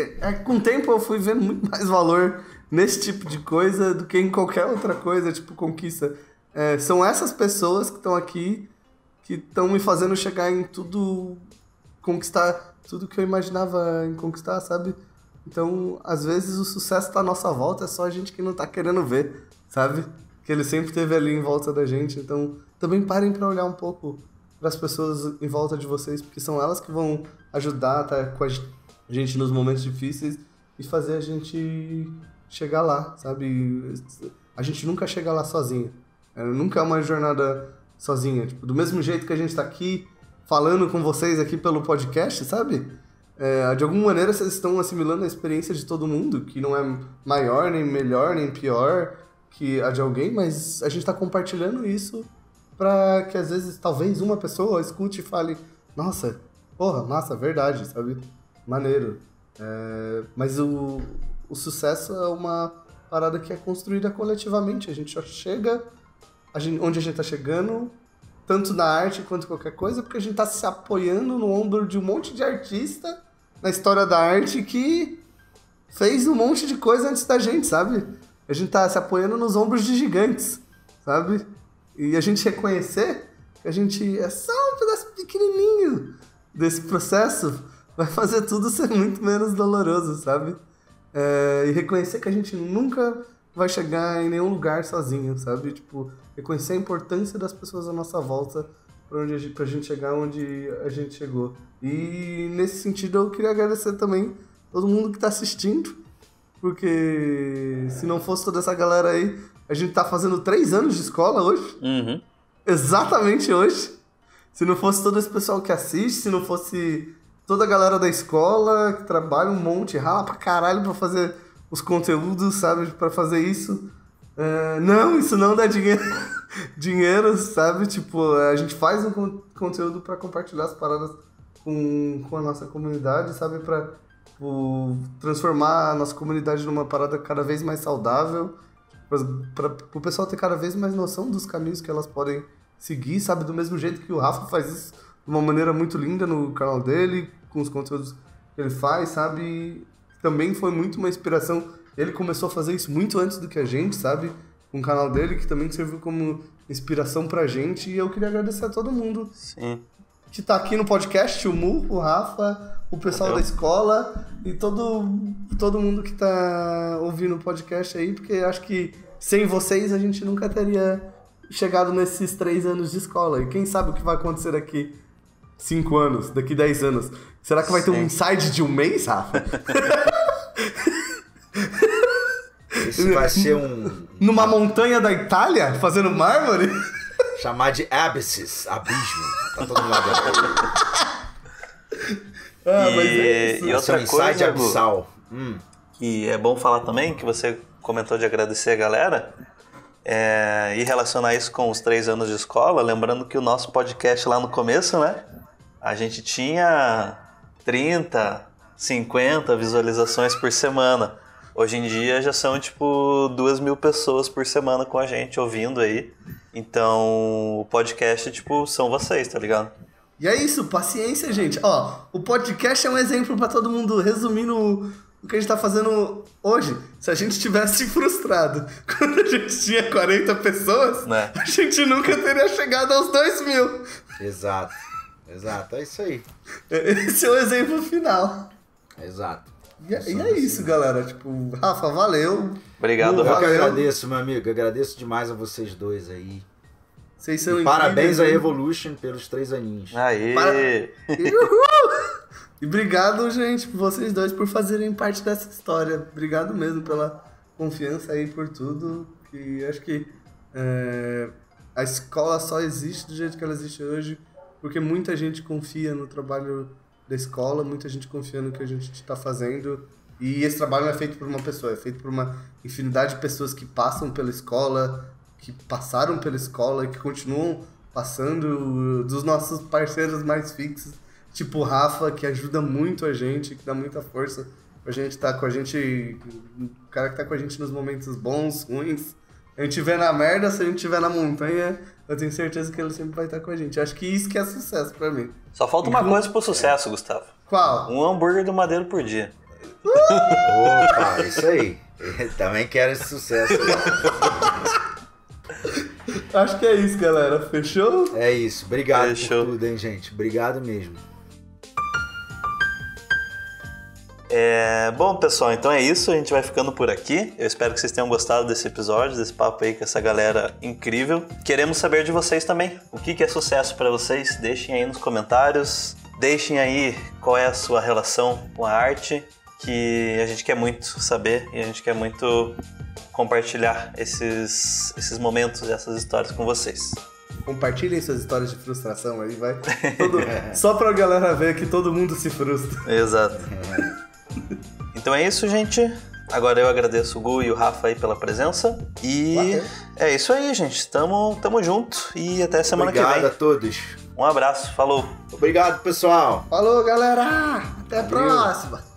com o tempo eu fui vendo muito mais valor nesse tipo de coisa do que em qualquer outra coisa, tipo conquista. São essas pessoas que estão aqui, que estão me fazendo chegar em tudo, conquistar tudo que eu imaginava em conquistar, sabe? Então, às vezes o sucesso tá à nossa volta, é só a gente que não tá querendo ver, sabe? Que ele sempre esteve ali em volta da gente. Então, também parem pra olhar um pouco pras pessoas em volta de vocês, porque são elas que vão ajudar a estar com a gente nos momentos difíceis e fazer a gente chegar lá, sabe? A gente nunca chega lá sozinho. Nunca é uma jornada sozinha. Tipo, do mesmo jeito que a gente tá aqui falando com vocês aqui pelo podcast, sabe? De alguma maneira vocês estão assimilando a experiência de todo mundo, que não é maior, nem melhor, nem pior que a de alguém, mas a gente tá compartilhando isso pra que às vezes talvez uma pessoa escute e fale: nossa, porra, massa, verdade, sabe? Maneiro. Mas o sucesso é uma parada que é construída coletivamente. A gente só chega onde a gente tá chegando, tanto na arte quanto qualquer coisa, porque a gente tá se apoiando no ombro de um monte de artista na história da arte que fez um monte de coisa antes da gente, sabe? A gente tá se apoiando nos ombros de gigantes, sabe? E a gente reconhecer que a gente é só um pedaço pequenininho desse processo vai fazer tudo ser muito menos doloroso, sabe? E reconhecer que a gente nunca vai chegar em nenhum lugar sozinho, sabe? Tipo, reconhecer a importância das pessoas à nossa volta pra gente chegar onde a gente chegou. E nesse sentido eu queria agradecer também todo mundo que tá assistindo, porque se não fosse toda essa galera aí, a gente tá fazendo 3 anos de escola hoje. Uhum. Exatamente hoje. Se não fosse todo esse pessoal que assiste, se não fosse toda a galera da escola que trabalha um monte, rala pra caralho pra fazer os conteúdos, sabe? Pra fazer isso. Não, isso não dá dinheiro, sabe? Tipo, a gente faz um conteúdo pra compartilhar as paradas com a nossa comunidade, sabe? Pra transformar a nossa comunidade numa parada cada vez mais saudável, para o pessoal ter cada vez mais noção dos caminhos que elas podem seguir, sabe? Do mesmo jeito que o Rafa faz isso de uma maneira muito linda no canal dele, com os conteúdos que ele faz, sabe? E também foi muito uma inspiração. Ele começou a fazer isso muito antes do que a gente, sabe? Com o canal dele, que também serviu como inspiração pra gente. E eu queria agradecer a todo mundo. Sim. Que tá aqui no podcast, o Mu, o Rafa, o pessoal da escola e todo mundo que tá ouvindo o podcast aí, porque acho que sem vocês a gente nunca teria chegado nesses 3 anos de escola. E quem sabe o que vai acontecer daqui 5 anos, daqui 10 anos. Será que vai ter um inside de um mês, Rafa? Isso vai ser numa montanha da Itália, fazendo mármore? Chamar de abysses, abismo. Tá todo mundo lá dentro. Mas é isso. E outra coisa, abissal. Que é bom falar também, que você comentou de agradecer a galera, e relacionar isso com os 3 anos de escola, lembrando que o nosso podcast lá no começo, né? A gente tinha 30, 50 visualizações por semana. Hoje em dia já são tipo 2.000 pessoas por semana com a gente ouvindo aí. Então o podcast, tipo, são vocês, tá ligado? E é isso, paciência, gente. Ó, o podcast é um exemplo pra todo mundo, resumindo o que a gente tá fazendo hoje. Se a gente tivesse frustrado quando a gente tinha 40 pessoas, né? A gente nunca teria chegado aos 2.000. Exato, é isso aí. Esse é o exemplo final. Exato. E é isso, galera. Tipo, Rafa, valeu. Obrigado, Rafa. Eu que agradeço, meu amigo. Eu agradeço demais a vocês dois aí. Vocês são parabéns a Evolution pelos 3 aninhos. Aê! E obrigado, gente, por vocês dois por fazerem parte dessa história. Obrigado mesmo pela confiança aí, por tudo. Que acho que a escola só existe do jeito que ela existe hoje porque muita gente confia no trabalho da escola, muita gente confia no que a gente está fazendo. E esse trabalho não é feito por uma pessoa, é feito por uma infinidade de pessoas que passam pela escola, que passaram pela escola e que continuam passando, dos nossos parceiros mais fixos, tipo o Rafa, que ajuda muito a gente, que dá muita força pra gente estar com a gente, o cara que tá com a gente nos momentos bons, ruins. A gente vê na merda, se a gente estiver na montanha, eu tenho certeza que ele sempre vai estar com a gente. Acho que isso que é sucesso pra mim. Só falta uma coisa pro sucesso, Gustavo. Qual? Um hambúrguer do Madeiro por dia. Opa, isso aí. Também quero esse sucesso. Acho que é isso, galera. Fechou? É isso. Obrigado Fechou. por tudo, hein, gente. Obrigado mesmo. Bom, pessoal, então é isso. A gente vai ficando por aqui. Eu espero que vocês tenham gostado desse episódio, desse papo aí com essa galera incrível. Queremos saber de vocês também. O que é sucesso pra vocês? Deixem aí nos comentários. Deixem aí qual é a sua relação com a arte, que a gente quer muito saber e a gente quer muito compartilhar esses momentos, essas histórias com vocês. Compartilhem suas histórias de frustração aí, vai. Só pra galera ver que todo mundo se frustra. Exato. Então é isso, gente. Agora eu agradeço o Gu e o Rafa aí pela presença. E é isso aí, gente. Tamo junto e até semana que vem. Obrigado a todos. Um abraço, falou. Obrigado, pessoal. Falou, galera! Até a próxima!